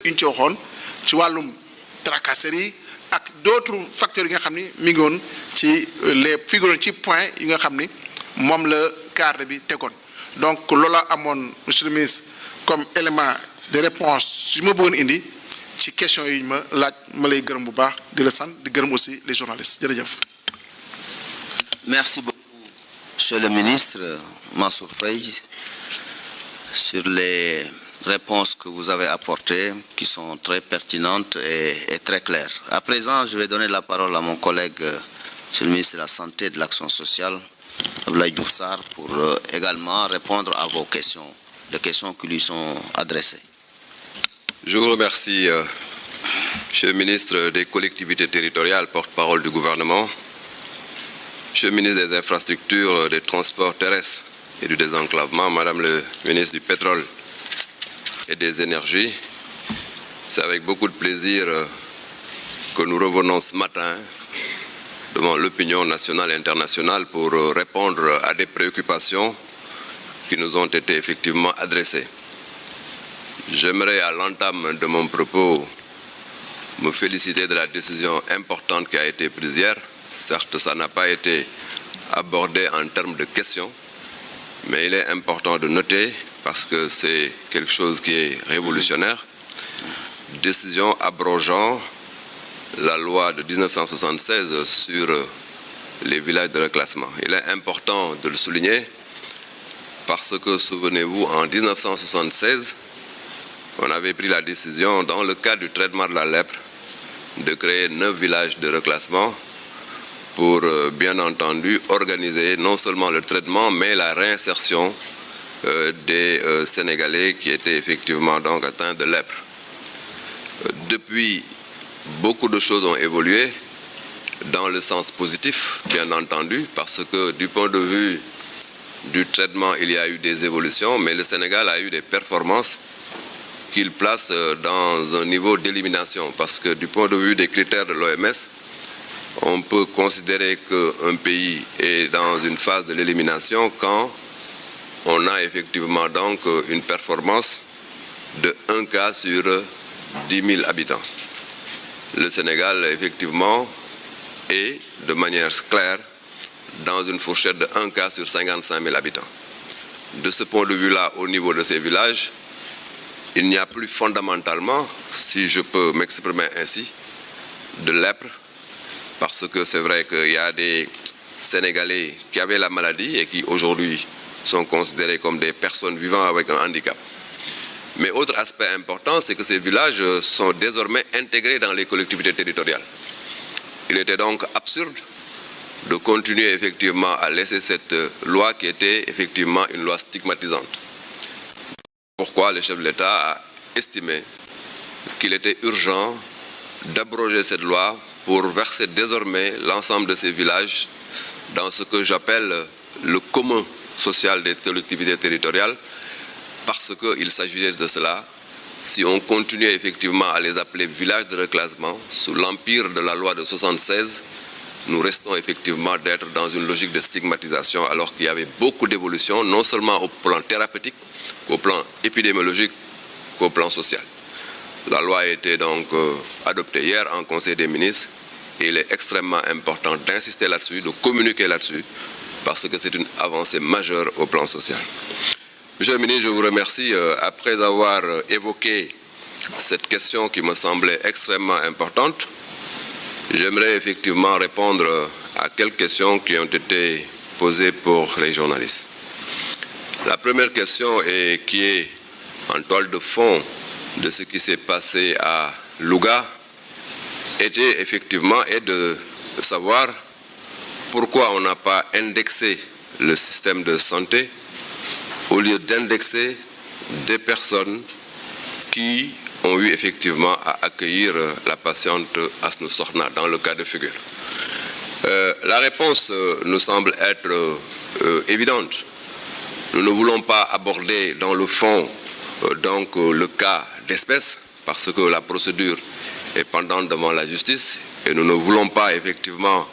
une ci waxoon ci wàllum tracasserie ak d'autres facteurs yi nga xam ni mi ngi woon ci les figures ci point yi nga xam ni moom la cadre bi tegoon donc loola amoon monsieur le ministre comme élément de réponse su ma bëggoon indi ci question yi ma laaj ma lay gërëm bu baax di la sant di gërëm aussi les journalistes jërëjëf. Merci beaucoup monsieur le ministre Mansour Faye sur les réponses que vous avez apportées qui sont très pertinentes et très claires. À présent, je vais donner la parole à mon collègue monsieur le ministre de la Santé et de l'Action sociale Abdoulaye Diouf Sarr pour également répondre à vos questions, les questions qui lui sont adressées. Je vous remercie, monsieur le ministre des collectivités territoriales, porte-parole du gouvernement, monsieur le ministre des infrastructures, des transports terrestres et du désenclavement, madame le ministre du pétrole et des énergies. C'est avec beaucoup de plaisir que nous revenons ce matin devant l'opinion nationale et internationale pour répondre à des préoccupations qui nous ont été effectivement adressées. J'aimerais à l'entame de mon propos me féliciter de la décision importante qui a été prise hier. Certes, ça n'a pas été abordé en termes de questions, mais il est important de noter, parce que c'est quelque chose qui est révolutionnaire, décision abrogeant la loi de 1976 sur les villages de reclassement. Il est important de le souligner parce que, souvenez-vous, en 1976, on avait pris la décision, dans le cadre du traitement de la lèpre, de créer 9 villages de reclassement pour, bien entendu, organiser non seulement le traitement, mais la réinsertion des Sénégalais qui étaient effectivement donc atteints de lèpre. Depuis, beaucoup de choses ont évolué dans le sens positif, bien entendu, parce que du point de vue du traitement, il y a eu des évolutions, mais le Sénégal a eu des performances qu'il place dans un niveau d'élimination, parce que du point de vue des critères de l'OMS, on peut considérer qu'un pays est dans une phase de l'élimination quand on a effectivement donc une performance de 1 cas sur 10 000 habitants. Le Sénégal, effectivement, est de manière claire dans une fourchette de 1 cas sur 55 000 habitants. De ce point de vue-là, au niveau de ces villages, il n'y a plus fondamentalement, si je peux m'exprimer ainsi, de lèpre, parce que c'est vrai qu'il y a des Sénégalais qui avaient la maladie et qui aujourd'hui sont considérés comme des personnes vivant avec un handicap. Mais autre aspect important, c'est que ces villages sont désormais intégrés dans les collectivités territoriales. Il était donc absurde de continuer effectivement à laisser cette loi qui était effectivement une loi stigmatisante. Pourquoi le chef de l'État a estimé qu'il était urgent d'abroger cette loi pour verser désormais l'ensemble de ces villages dans ce que j'appelle le commun social des collectivités territoriales, parce qu'il s'agissait de cela. Si on continuait effectivement à les appeler villages de reclassement, sous l'empire de la loi de 1976, nous restons effectivement d'être dans une logique de stigmatisation, alors qu'il y avait beaucoup d'évolutions, non seulement au plan thérapeutique, qu'au plan épidémiologique, qu'au plan social. La loi a été donc adoptée hier en Conseil des ministres, et il est extrêmement important d'insister là-dessus, de communiquer là-dessus, parce que c'est une avancée majeure au plan social. Monsieur le ministre, je vous remercie. Après avoir évoqué cette question qui me semblait extrêmement importante, j'aimerais effectivement répondre à quelques questions qui ont été posées pour les journalistes. La première question, et qui est en toile de fond de ce qui s'est passé à Louga, était effectivement de savoir pourquoi on n'a pas indexé le système de santé au lieu d'indexer des personnes qui ont eu effectivement à accueillir la patiente Asnou Sokhna dans le cas de figure. La réponse nous semble être évidente. Nous ne voulons pas aborder dans le fond donc le cas d'espèce, parce que la procédure est pendante devant la justice, et nous ne voulons pas effectivement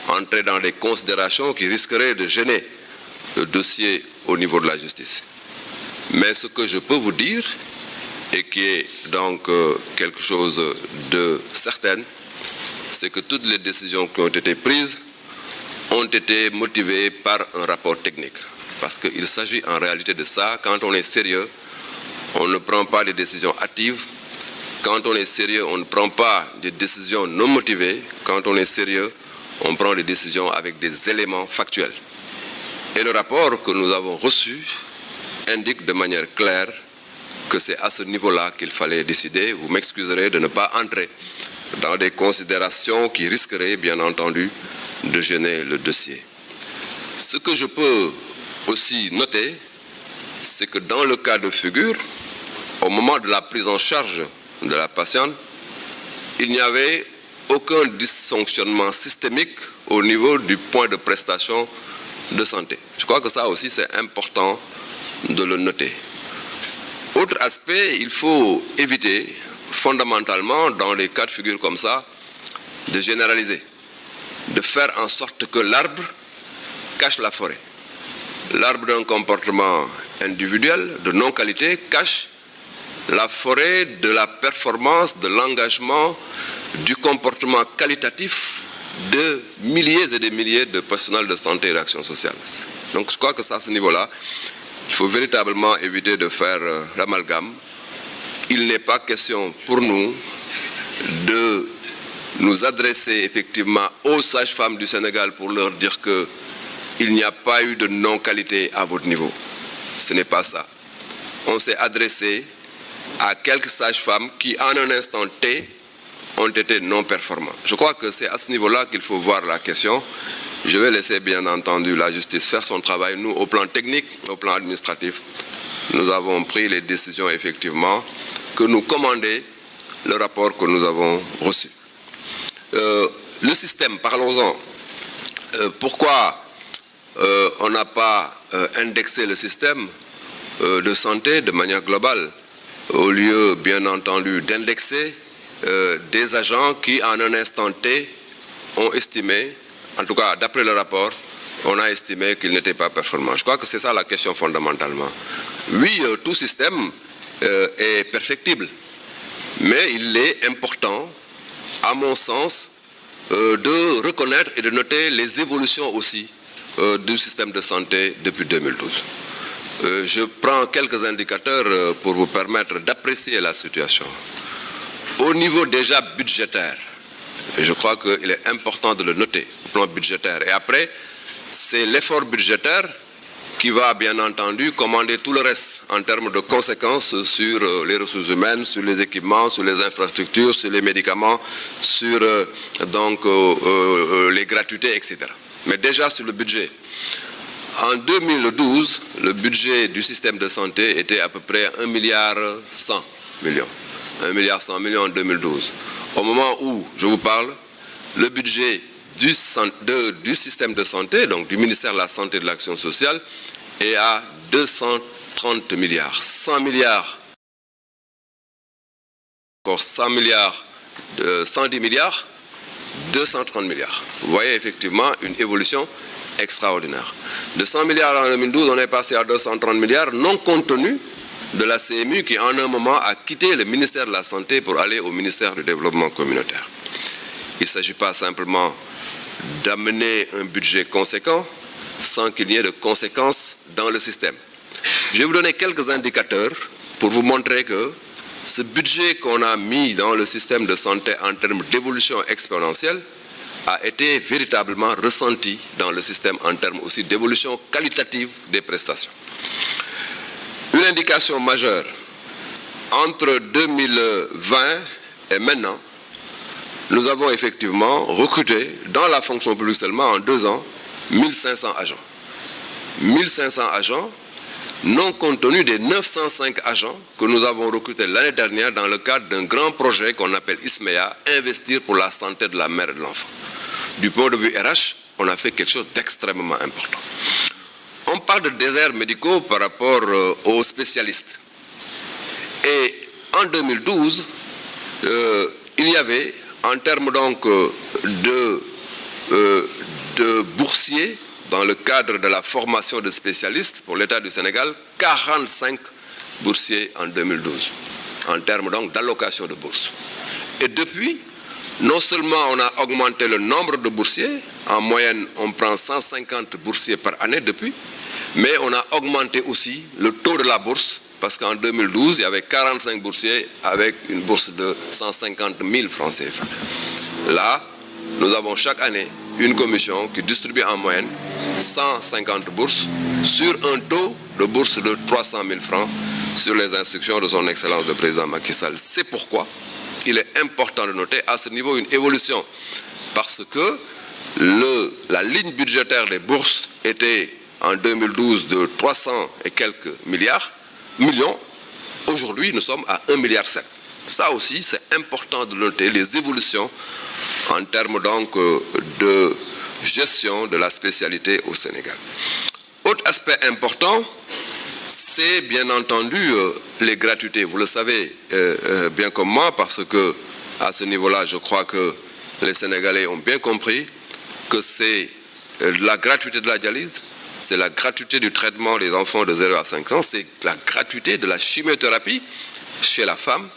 entrer dans des considérations qui risqueraient de gêner le dossier au niveau de la justice. Mais ce que je peux vous dire, et qui est donc quelque chose de certain, c'est que toutes les décisions qui ont été prises ont été motivées par un rapport technique. Parce qu'il s'agit en réalité de ça. Quand on est sérieux, on ne prend pas des décisions hâtives. Quand on est sérieux, on ne prend pas des décisions non motivées. Quand on est sérieux, on prend des décisions avec des éléments factuels. Et le rapport que nous avons reçu indique de manière claire que c'est à ce niveau-là qu'il fallait décider. Vous m'excuserez de ne pas entrer dans des considérations qui risqueraient, bien entendu, de gêner le dossier. Ce que je peux aussi noter, c'est que dans le cas de figure, au moment de la prise en charge de la patiente, il n'y avait aucun dysfonctionnement systémique au niveau du point de prestation de santé. Je crois que ça aussi, c'est important de le noter. Autre aspect, il faut éviter fondamentalement, dans les cas de figure comme ça, de généraliser, de faire en sorte que l'arbre cache la forêt. L'arbre d'un comportement individuel, de non-qualité, cache la forêt de la performance, de l'engagement, du comportement qualitatif de milliers et des milliers de personnels de santé et d'action sociale. Donc je crois que c'est à ce niveau-là, il faut véritablement éviter de faire l'amalgame. Il n'est pas question pour nous de nous adresser effectivement aux sages-femmes du Sénégal pour leur dire qu'il n'y a pas eu de non-qualité à votre niveau. Ce n'est pas ça. On s'est adressé à quelques sages-femmes qui, en un instant T, ont été non performants. Je crois que c'est à ce niveau-là qu'il faut voir la question. Je vais laisser bien entendu la justice faire son travail. Nous, au plan technique, au plan administratif, nous avons pris les décisions effectivement que nous commandait le rapport que nous avons reçu. Le système, parlons-en. Pourquoi on n'a pas indexé le système de santé de manière globale au lieu, bien entendu, d'indexer des agents qui, en un instant T, ont estimé, en tout cas d'après le rapport, on a estimé qu'ils n'étaient pas performants. Je crois que c'est ça la question fondamentalement. Oui, tout système est perfectible, mais il est important, à mon sens, de reconnaître et de noter les évolutions aussi du système de santé depuis 2012. Je prends quelques indicateurs pour vous permettre d'apprécier la situation. Au niveau déjà budgétaire, et je crois qu'il est important de le noter, au plan budgétaire. Et après, c'est l'effort budgétaire qui va bien entendu commander tout le reste en termes de conséquences sur les ressources humaines, sur les équipements, sur les infrastructures, sur les médicaments, sur les gratuités, etc. Mais déjà sur le budget. En 2012, le budget du système de santé était à peu près 1,1 milliard 100 millions. 1,1 milliard en 2012. Au moment où je vous parle, le budget du système de santé, donc du ministère de la Santé et de l'Action sociale, est à 230 milliards. 100 milliards, encore 100 milliards, 110 milliards, 230 milliards. Vous voyez effectivement une évolution extraordinaire. De 100 milliards en 2012, on est passé à 230 milliards, non compte tenu de la CMU qui, en un moment, a quitté le ministère de la Santé pour aller au ministère du Développement communautaire. Il ne s'agit pas simplement d'amener un budget conséquent sans qu'il y ait de conséquences dans le système. Je vais vous donner quelques indicateurs pour vous montrer que ce budget qu'on a mis dans le système de santé en termes d'évolution exponentielle a été véritablement ressenti dans le système en termes aussi d'évolution qualitative des prestations. Une indication majeure, entre 2020 et maintenant, nous avons effectivement recruté dans la fonction publique seulement en 2 ans 1500 agents. 1500 agents, non compte tenu des 905 agents que nous avons recrutés l'année dernière dans le cadre d'un grand projet qu'on appelle ISMEA, Investir pour la santé de la mère et de l'enfant. Du point de vue RH, on a fait quelque chose d'extrêmement important. On parle de déserts médicaux par rapport aux spécialistes. Et en 2012, il y avait, en termes donc de boursiers, dans le cadre de la formation de spécialistes pour l'État du Sénégal, 45 boursiers en 2012. en termes donc d'allocation de bourses. Et depuis, non seulement on a augmenté le nombre de boursiers, en moyenne on prend 150 boursiers par année depuis, mais on a augmenté aussi le taux de la bourse, parce qu'en 2012, il y avait 45 boursiers avec une bourse de 150 000 francs CFA. Là, nous avons chaque année une commission qui distribue en moyenne 150 bourses sur un taux de bourse de 300 000 francs sur les instructions de son Excellence le Président Macky Sall. C'est pourquoi il est important de noter à ce niveau une évolution, parce que la ligne budgétaire des bourses était en 2012 de 300 et quelques millions. Aujourd'hui, nous sommes à 1,7 milliard. Ça aussi, c'est important de noter les évolutions en termes donc de gestion de la spécialité au Sénégal. Autre aspect important, c'est bien entendu les gratuités. Vous le savez bien comme moi, parce que à ce niveau-là, je crois que les Sénégalais ont bien compris que c'est la gratuité de la dialyse, c'est la gratuité du traitement des enfants de 0 à 5 ans, c'est la gratuité de la chimiothérapie chez la femme,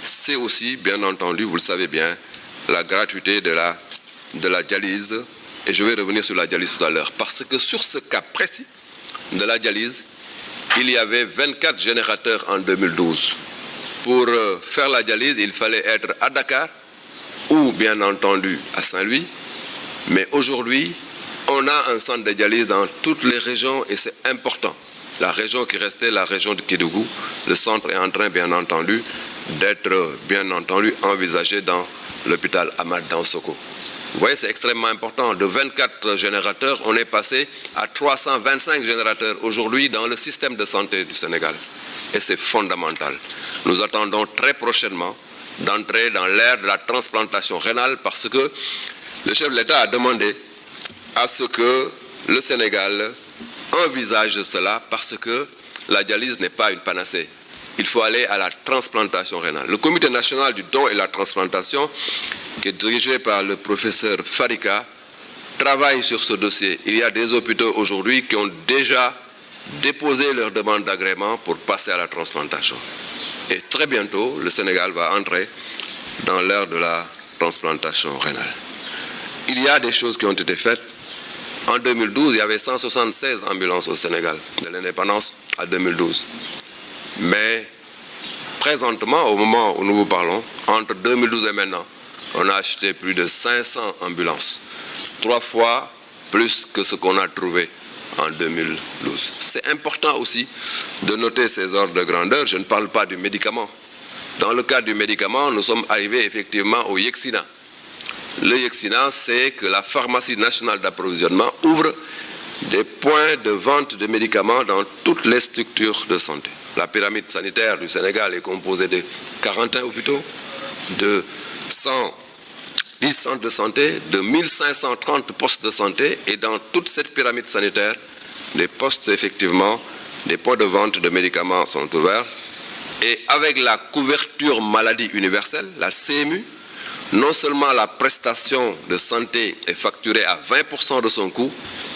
c'est aussi, bien entendu, vous le savez bien, la gratuité de la dialyse. Et je vais revenir sur la dialyse tout à l'heure, parce que sur ce cas précis de la dialyse, il y avait 24 générateurs en 2012. Pour faire la dialyse, il fallait être à Dakar ou bien entendu à Saint-Louis. Mais aujourd'hui, on a un centre de dialyse dans toutes les régions et c'est important. La région qui restait, la région de Kédougou, le centre est en train, bien entendu, d'être, bien entendu, envisagé dans l'hôpital Ahmad Dansoko. Vous voyez, c'est extrêmement important. De 24 générateurs, on est passé à 325 générateurs aujourd'hui dans le système de santé du Sénégal. Et c'est fondamental. Nous attendons très prochainement d'entrer dans l'ère de la transplantation rénale, parce que le chef de l'État a demandé à ce que le Sénégal envisage cela, parce que la dialyse n'est pas une panacée. Il faut aller à la transplantation rénale. Le Comité national du don et la transplantation, qui est dirigé par le professeur Farika, travaille sur ce dossier. Il y a des hôpitaux aujourd'hui qui ont déjà déposé leur demande d'agrément pour passer à la transplantation. Et très bientôt, le Sénégal va entrer dans l'ère de la transplantation rénale. Il y a des choses qui ont été faites. En 2012, il y avait 176 ambulances au Sénégal, de l'indépendance à 2012. Mais présentement, au moment où nous vous parlons, entre 2012 et maintenant, on a acheté plus de 500 ambulances, 3 fois plus que ce qu'on a trouvé en 2012. C'est important aussi de noter ces ordres de grandeur. Je ne parle pas du médicament. Dans le cas du médicament, nous sommes arrivés effectivement au Yexina. Le Yexina, c'est que la pharmacie nationale d'approvisionnement ouvre des points de vente de médicaments dans toutes les structures de santé. La pyramide sanitaire du Sénégal est composée de 41 hôpitaux, de 110 centres de santé, de 1530 postes de santé, et dans toute cette pyramide sanitaire, des postes, effectivement, des points de vente de médicaments sont ouverts. Et avec la couverture maladie universelle, la CMU, non seulement la prestation de santé est facturée à 20% de son coût,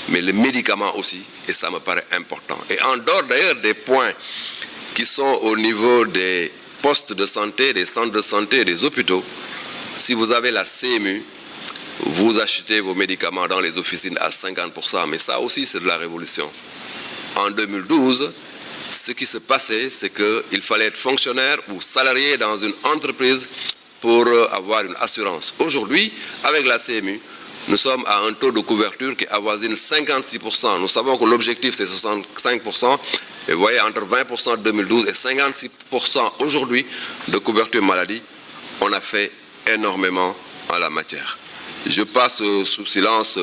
mais le médicament aussi, et ça me paraît important. Et en dehors d'ailleurs des points qui sont au niveau des postes de santé, des centres de santé, des hôpitaux, si vous avez la CMU, vous achetez vos médicaments dans les officines à 50%, mais ça aussi c'est de la révolution. En 2012, ce qui se passait, c'est qu'il fallait être fonctionnaire ou salarié dans une entreprise pour avoir une assurance. Aujourd'hui, avec la CMU, nous sommes à un taux de couverture qui avoisine 56%. Nous savons que l'objectif c'est 65%. Et vous voyez, entre 20% en 2012 et 56% aujourd'hui de couverture maladie, on a fait énormément en la matière. Je passe sous silence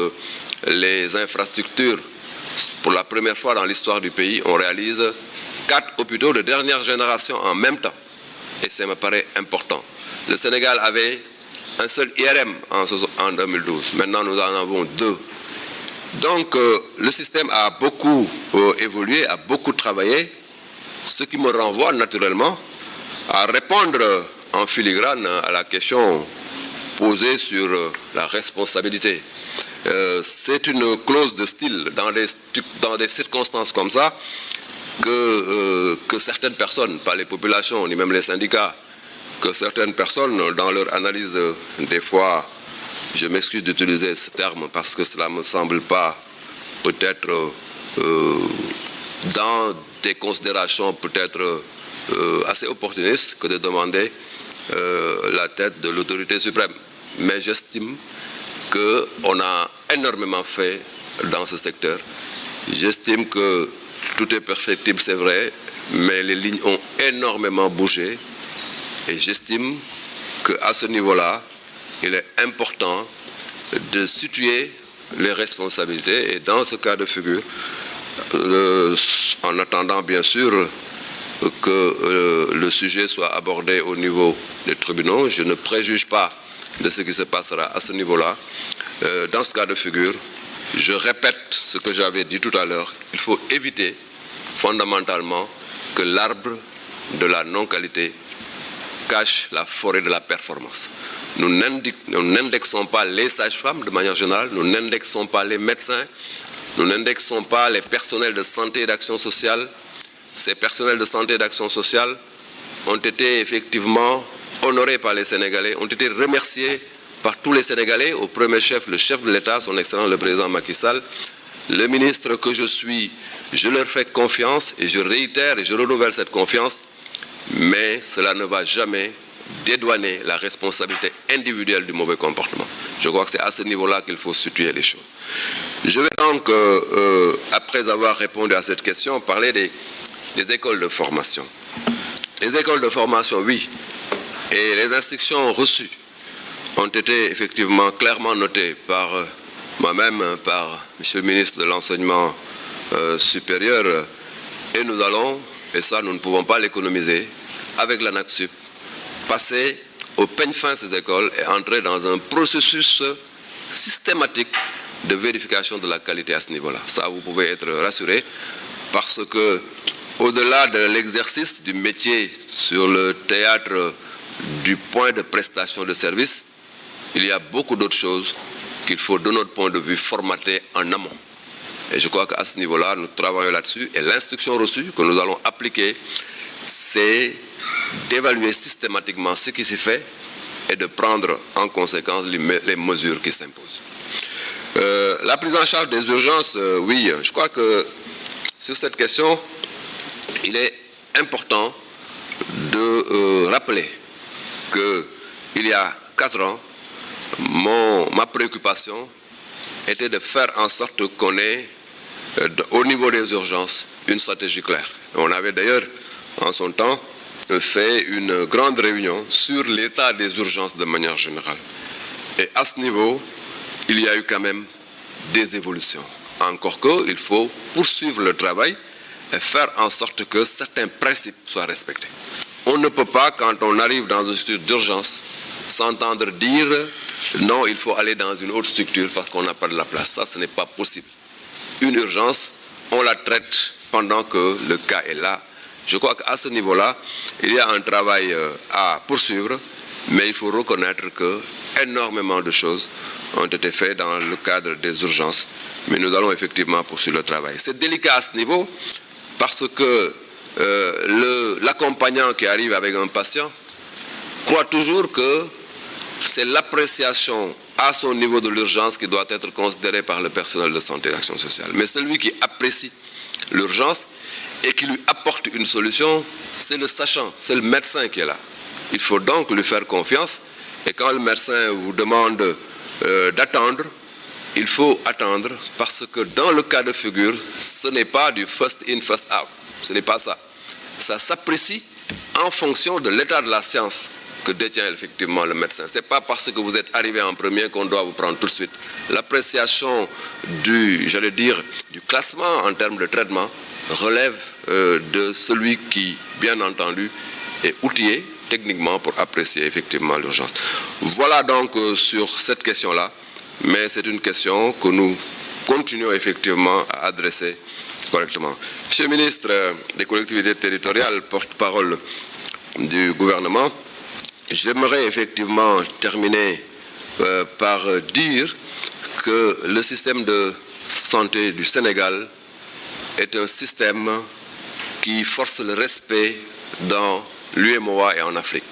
les infrastructures. Pour la première fois dans l'histoire du pays, on réalise 4 hôpitaux de dernière génération en même temps. Et ça me paraît important. Le Sénégal avait un seul IRM en 2012. Maintenant, nous en avons 2. Donc, le système a beaucoup évolué, a beaucoup travaillé, ce qui me renvoie naturellement à répondre en filigrane à la question posée sur la responsabilité. C'est une clause de style dans des circonstances comme ça. que certaines personnes, pas les populations, ni même les syndicats, que certaines personnes, dans leur analyse, des fois, je m'excuse d'utiliser ce terme parce que cela ne me semble pas peut-être dans des considérations peut-être assez opportunistes que de demander la tête de l'autorité suprême. Mais j'estime qu'on a énormément fait dans ce secteur. J'estime que tout est perfectible, c'est vrai, mais les lignes ont énormément bougé. Et j'estime qu'à ce niveau-là, il est important de situer les responsabilités. Et dans ce cas de figure, en attendant bien sûr que le sujet soit abordé au niveau des tribunaux, je ne préjuge pas de ce qui se passera à ce niveau-là. Dans ce cas de figure, je répète ce que j'avais dit tout à l'heure, il faut éviter fondamentalement que l'arbre de la non-qualité cache la forêt de la performance. Nous n'indexons pas les sages-femmes de manière générale, nous n'indexons pas les médecins, nous n'indexons pas les personnels de santé et d'action sociale. Ces personnels de santé et d'action sociale ont été effectivement honorés par les Sénégalais, ont été remerciés par tous les Sénégalais, au premier chef, le chef de l'État, son Excellence le Président Macky Sall. Le ministre que je suis, je leur fais confiance et je réitère et je renouvelle cette confiance, mais cela ne va jamais dédouaner la responsabilité individuelle du mauvais comportement. Je crois que c'est à ce niveau-là qu'il faut situer les choses. Je vais donc, après avoir répondu à cette question, parler des écoles de formation. Les écoles de formation, oui, et les instructions reçues ont été effectivement clairement notées par moi-même, par M. le ministre de l'Enseignement supérieur, et nous allons, et ça nous ne pouvons pas l'économiser, avec l'ANAQ-Sup, passer au peigne fin ces écoles et entrer dans un processus systématique de vérification de la qualité à ce niveau-là. Ça, vous pouvez être rassurés, parce que au-delà de l'exercice du métier sur le théâtre du point de prestation de service, il y a beaucoup d'autres choses qu'il faut, de notre point de vue, formater en amont. Et je crois qu'à ce niveau-là, nous travaillons là-dessus. Et l'instruction reçue que nous allons appliquer, c'est d'évaluer systématiquement ce qui s'y fait et de prendre en conséquence les mesures qui s'imposent. La prise en charge des urgences, oui, je crois que sur cette question, il est important de rappeler qu'il y a 4 ans, ma préoccupation était de faire en sorte qu'on ait, au niveau des urgences, une stratégie claire. On avait d'ailleurs, en son temps, fait une grande réunion sur l'état des urgences de manière générale. Et à ce niveau, il y a eu quand même des évolutions. Encore qu'il faut poursuivre le travail et faire en sorte que certains principes soient respectés. On ne peut pas, quand on arrive dans une structure d'urgence, s'entendre dire non, il faut aller dans une autre structure parce qu'on n'a pas de la place. Ça, ce n'est pas possible. Une urgence, on la traite pendant que le cas est là. Je crois qu'à ce niveau-là, il y a un travail à poursuivre, mais il faut reconnaître que énormément de choses ont été faites dans le cadre des urgences. Mais nous allons effectivement poursuivre le travail. C'est délicat à ce niveau parce que l'accompagnant qui arrive avec un patient croit toujours que c'est l'appréciation à son niveau de l'urgence qui doit être considérée par le personnel de santé et d'action sociale. Mais celui qui apprécie l'urgence et qui lui apporte une solution, c'est le sachant, c'est le médecin qui est là. Il faut donc lui faire confiance et quand le médecin vous demande d'attendre, il faut attendre parce que dans le cas de figure, ce n'est pas du first in, first out. Ce n'est pas ça. Ça s'apprécie en fonction de l'état de la science que détient effectivement le médecin. Ce n'est pas parce que vous êtes arrivé en premier qu'on doit vous prendre tout de suite. L'appréciation du classement en termes de traitement relève de celui qui, bien entendu, est outillé techniquement pour apprécier effectivement l'urgence. Voilà donc sur cette question-là, mais c'est une question que nous continuons effectivement à adresser correctement. Monsieur le ministre des collectivités territoriales, porte-parole du gouvernement, j'aimerais effectivement terminer par dire que le système de santé du Sénégal est un système qui force le respect dans l'UEMOA et en Afrique.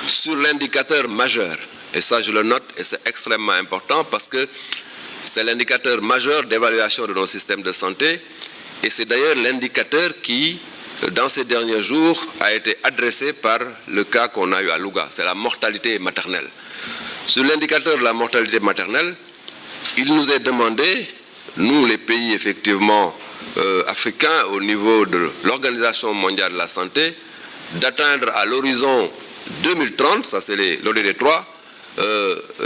Sur l'indicateur majeur, et ça je le note et c'est extrêmement important parce que c'est l'indicateur majeur d'évaluation de nos systèmes de santé et c'est d'ailleurs l'indicateur qui, dans ces derniers jours, a été adressé par le cas qu'on a eu à Louga, c'est la mortalité maternelle. Sur l'indicateur de la mortalité maternelle, il nous est demandé, nous les pays effectivement africains au niveau de l'Organisation mondiale de la santé, d'atteindre à l'horizon 2030, ça c'est l'ODD 3,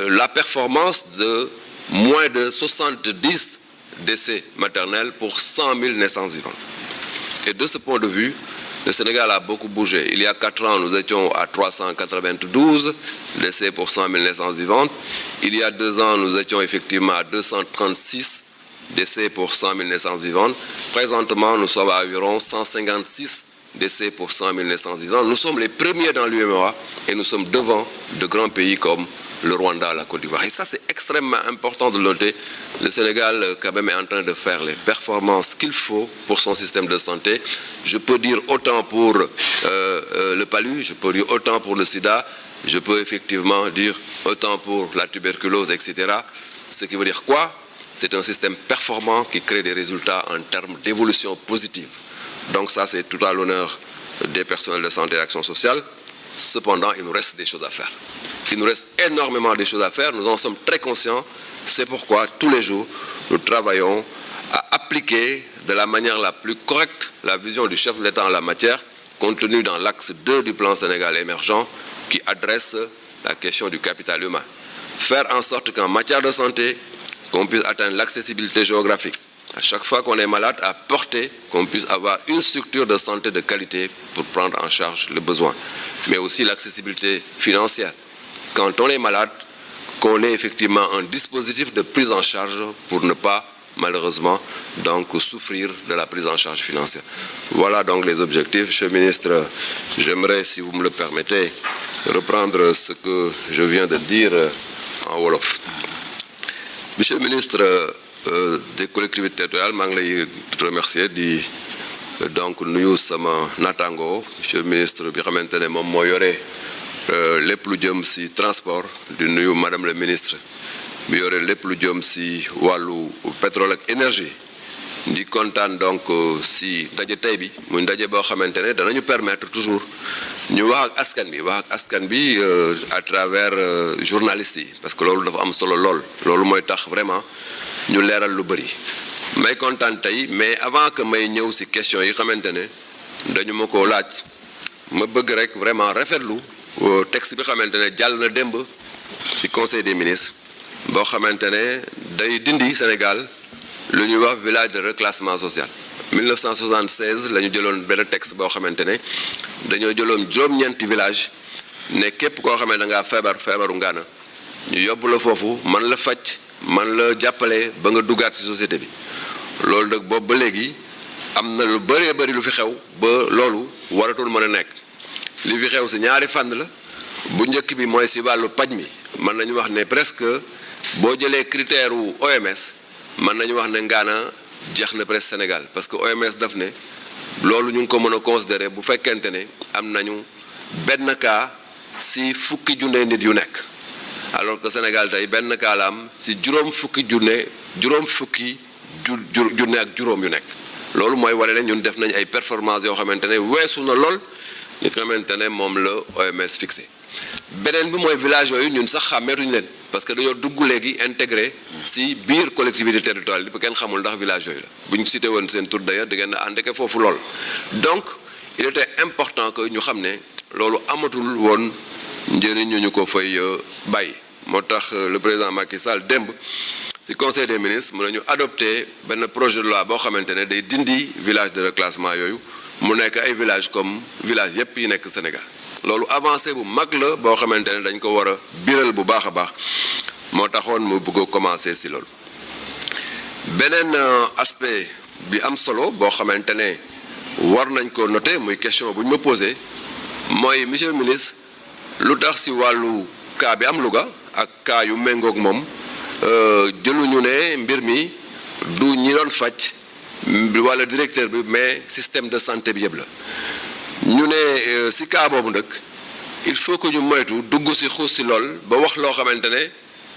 la performance de moins de 70 décès maternels pour 100 000 naissances vivantes. Et de ce point de vue, le Sénégal a beaucoup bougé. Il y a 4 ans, nous étions à 392 décès pour 100 000 naissances vivantes. Il y a 2 ans, nous étions effectivement à 236 décès pour 100 000 naissances vivantes. Présentement, nous sommes à environ 156 décès pour 100 000 naissances vivantes. Nous sommes les premiers dans l'UEMOA et nous sommes devant de grands pays comme le Rwanda, la Côte d'Ivoire. Et ça, c'est extrêmement important de noter. Le Sénégal, quand même, est en train de faire les performances qu'il faut pour son système de santé. Je peux dire autant pour le palu, je peux dire autant pour le sida, je peux effectivement dire autant pour la tuberculose, etc. Ce qui veut dire quoi? C'est un système performant qui crée des résultats en termes d'évolution positive. Donc ça, c'est tout à l'honneur des personnels de santé et d'action sociale. Cependant, il nous reste des choses à faire. Il nous reste énormément de choses à faire. Nous en sommes très conscients. C'est pourquoi, tous les jours, nous travaillons à appliquer de la manière la plus correcte la vision du chef de l'État en la matière, contenue dans l'axe 2 du plan Sénégal émergent, qui adresse la question du capital humain. Faire en sorte qu'en matière de santé, qu'on puisse atteindre l'accessibilité géographique. À chaque fois qu'on est malade, à portée, qu'on puisse avoir une structure de santé de qualité pour prendre en charge le besoin. Mais aussi l'accessibilité financière. Quand on est malade, qu'on ait effectivement un dispositif de prise en charge pour ne pas, malheureusement, donc souffrir de la prise en charge financière. Voilà donc les objectifs. Monsieur le ministre, j'aimerais, si vous me le permettez, reprendre ce que je viens de dire en wolof. Monsieur le ministre des collectivités territoriales, maa ngi lay remercier di donc nuyu sama natango monsieur le ministre bi xamante ne moom moo yore lépp lu jëm ci transport di nuyu madame le ministre bi yore lépp lu jëm ci wàllu pétrole ak énergie di kontaan donc ci ndaje tey bi muy ndaje boo xamante ne danañu permettre toujours ñu wax ak askan bi à travers journalistes yi parce que loolu dafa am solo loolu mooy tax vraiment ñu leeral lu bëri may kontaan tey mais avant que may ñëw ci question yi xamante ne dañu ma ko laaj ma bëgg rek vraiment rafetlu texte bi xamante ne jàll na démb ci conseil des ministres boo xamante ne day dindi Sénégal lu ñuy wax village de reclassement social 1976 la ñu jëloon benn texte boo xamante ne dañoo jëloon juróom-ñeenti village ne képp koo xamee da ngaa feebaru ngaana ñu yóbbu la foofu man la faj man la jàppale ba nga duggaat ci société bi loolu nag boobu ba léegi am na lu bëree bëri lu fi xew ba loolu waratul mën a nekk li fi xew ci ñaari fànn la bu njëkk bi mooy ci wàllu paj mi mën nañu wax ne presque boo jëlee critère wu OMS mën nañu wax ne ngaana jeex na presque Sénégal parce que OMS daf ne loolu ñu ngi ko mën a considérer bu fekkente ne am nañu benn cas ci fukki junne nit yu nekk alors que Sénégal tey benn cas la am ci juróom fukki junne ak juróom yu nekk loolu mooy wane ne ñun def nañ ay performances yoo xamante ne weesu na lool li xamante ne moom la OMS fixé beneen bi mooy village yooyu ñun sax xàmmeetuñu leen parce que dañoo dugg léegi intégré ci biir collectivité territoriale li ba kenn xamul ndax village yooyu la bu ñu cité woon seen tur d'ailleurs di ngeen a àndeke foofu lool donc il était important que ñu xam ne loolu amatul woon njëriñ ñu ko fay bàyyi moo tax le président Macky Sall démb ci conseil des ministres mu nañu adopté benn projet de loi boo xamante ne day dindi village de reclassement yooyu mu nekk ay village comme village yépp yi nekk Sénégal loolu avancé bu mag la boo xamante ne dañ ko war a biral bu baax a baax moo taxoon mu bëgg a commencer ci loolu beneen aspect bi am solo boo xamante ne war nañ ko noter muy question bu ñu ma posé mooy monsieur le ministre lu tax ci wàllu cas bi am Louga ak cas yu méngoog moom jëluñu ne mbir mi du ñi doon faj wala directeur bi mais système de santé bi yëpp la ñu ne si cas boobu nag il faut que ñu moytu dugg si xuus si lool ba wax loo xamante ne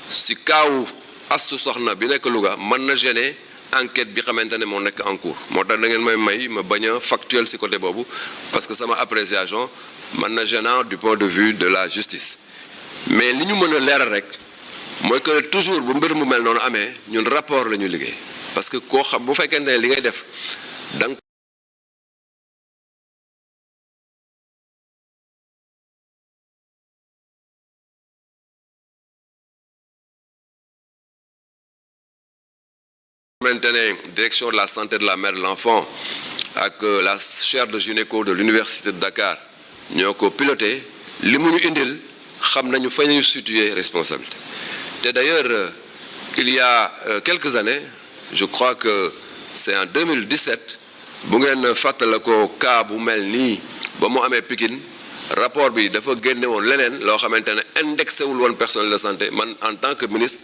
si kaawu Astou Sokhna bi nekk Louga mën na gêner enquête bi xamante ne moo nekk en cours moo tax da ngeen may ma bañ a factuel si côté boobu parce que sama appréciation mën na gênant du point de vue de la justice mais li ñu mën a leeral rek mooy que toujours bu mbir mu mel noonu amee ñun rapport la ñu liggéey parce que koo xam bu fekkente ne li ngay def danga maintenant direction de la santé de la mère et de l'enfant ak la chaire de gynéco de l'université de Dakar ñoo ko piloté li mu ñu indil xam nañu fa ñu situer responsabilité te d'ailleurs il y a quelques années je crois que c'est en 2017 bu ngeen fàttale ko cas bu mel nii ba mu amee Pikine rapport bi dafa génne woon leneen loo xamante ne indexé wul woon personnel de santé man en tant que ministre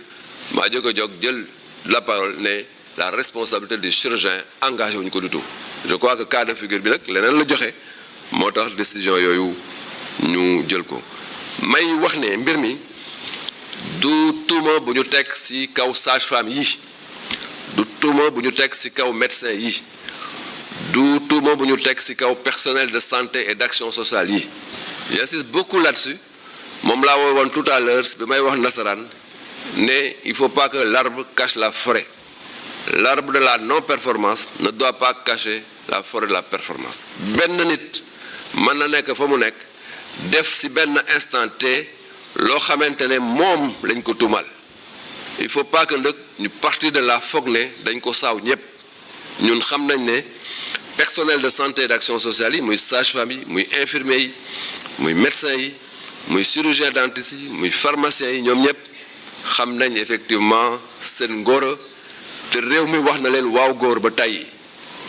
maa jóg jël la parole ne la responsabilité du chirurgien engagé wuñu ko du tout je crois que cas de figure bi nag leneen la joxe moo tax décision yooyu ñu jël ko may wax ne mbir mi du tuuma bu ñu teg ci kaw sage-femme yi du tuuma bu ñu teg ci kaw médecin yi du tuuma bu ñu teg ci kaw personnel de santé et d'action sociale yi j'insiste beaucoup là-dessus moom laa woon tout à l'heure bi may wax nasaraan ne il faut pas que l'arbre cache la forêt. L'arbre de la non-performance ne doit pas cacher la forêt de la performance benn nit mën na nekk fa mu nekk def ci benn instant T loo xamante ne moom lañ ko tuumal il faut pas que nag ñu partir de la foog ne dañ ko saaw ñëpp ñun xam nañ ne personnel de santé et d'action sociale yi muy sage-femme yi muy infirmier yi muy médecin yi muy chirurgien dentiste yi muy pharmacien yi ñoom ñëpp xam nañ effectivement seen ngóora te réew mi wax na leen waaw góor ba tey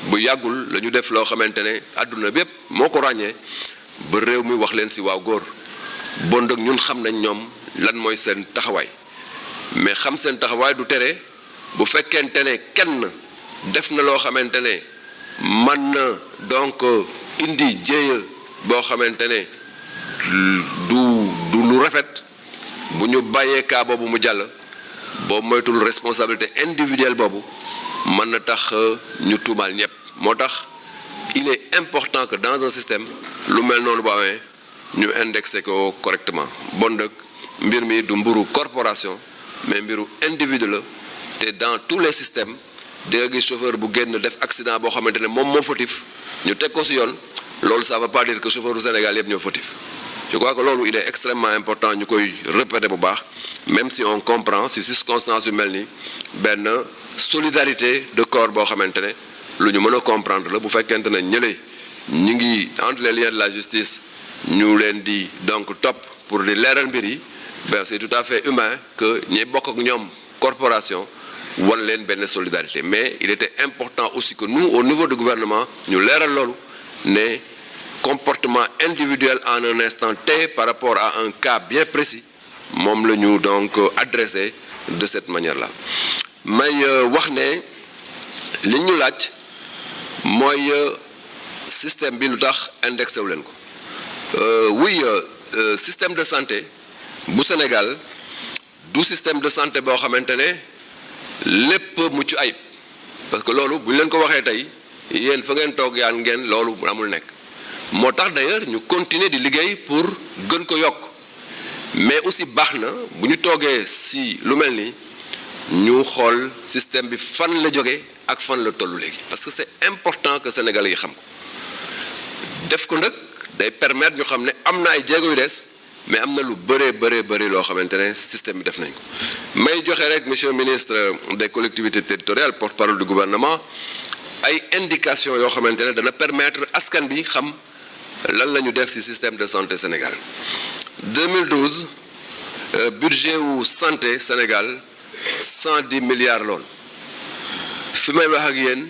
bu yàggul la ñu def loo xamante ne àdduna bépp moo ko ràññee ba réew mi wax leen ci waaw góor bon nag ñun xam nañ ñoom lan mooy seen taxawaay mais xam seen taxawaay du tere bu fekkente ne kenn def na loo xamante ne man na donc indi jéeya boo xamante ne du lu rafet bu ñu bàyyee cas boobu mu jàll boo moytul responsabilité individuelle boobu mën na tax ñu tuumaal ñëpp moo tax il est important que dans un système lu mel noonu bu amee ñu indexé ko correctement bon nag mbir mi du mburu corporation mais mbiru individu la te dans tous les systèmes di nga gis chauffeur bu génn def accident boo xamante ne moom moo fautif ñu teg ko ci yoon loolu ça veut pas dire que chauffeur du Sénégal yëpp ñoo fautif je crois que loolu il est extrêmement important ñu koy répéter bu baax même si on comprend si circonstances yu mel ni benn solidarité de corps boo xamante ne lu ñu mën a comprendre la bu fekkente ne ñële ñu ngi entre les liens de la justice ñu leen di donc topp pour di leeral mbir yi ben c'est tout à fait humain que ñi bokk ak ñoom corporation wan leen benn solidarité mais il était important aussi que nous au niveau du gouvernement ñu leeral loolu ne comportement individuel en un instant T par rapport à un cas bien précis moom la ñu donc adressé de cette manière-là may wax ne li ñu laaj mooy système bi lu tax indexé wu leen ko oui système de santé bu Sénégal du système de santé boo xamante ne lépp mucc ayib parce que loolu bu ñu leen ko waxee tey yéen fa ngeen toog yaan ngeen loolu amul nekk moo tax d'ailleurs ñu continuer di liggéey pour gën ko yokk mais aussi baax na bu ñu toogee si lu mel ni ñu xool système bi fan la jógee ak fan la tollu léegi parce que c'est important que Sénégalais yi xam ko def ko nag day permettre ñu xam ne am na ay jéego yu des mais am na lu bëri loo xamante ne système bi def nañ ko may joxe rek monsieur le ministre des collectivités territoriales porte-parole du gouvernement ay indications yoo xamante ne dana permettre askan bi xam lan la ñu def ci système de santé Sénégal 2012 budget wu santé Sénégal 110 milliards lool fi may wax ak yéen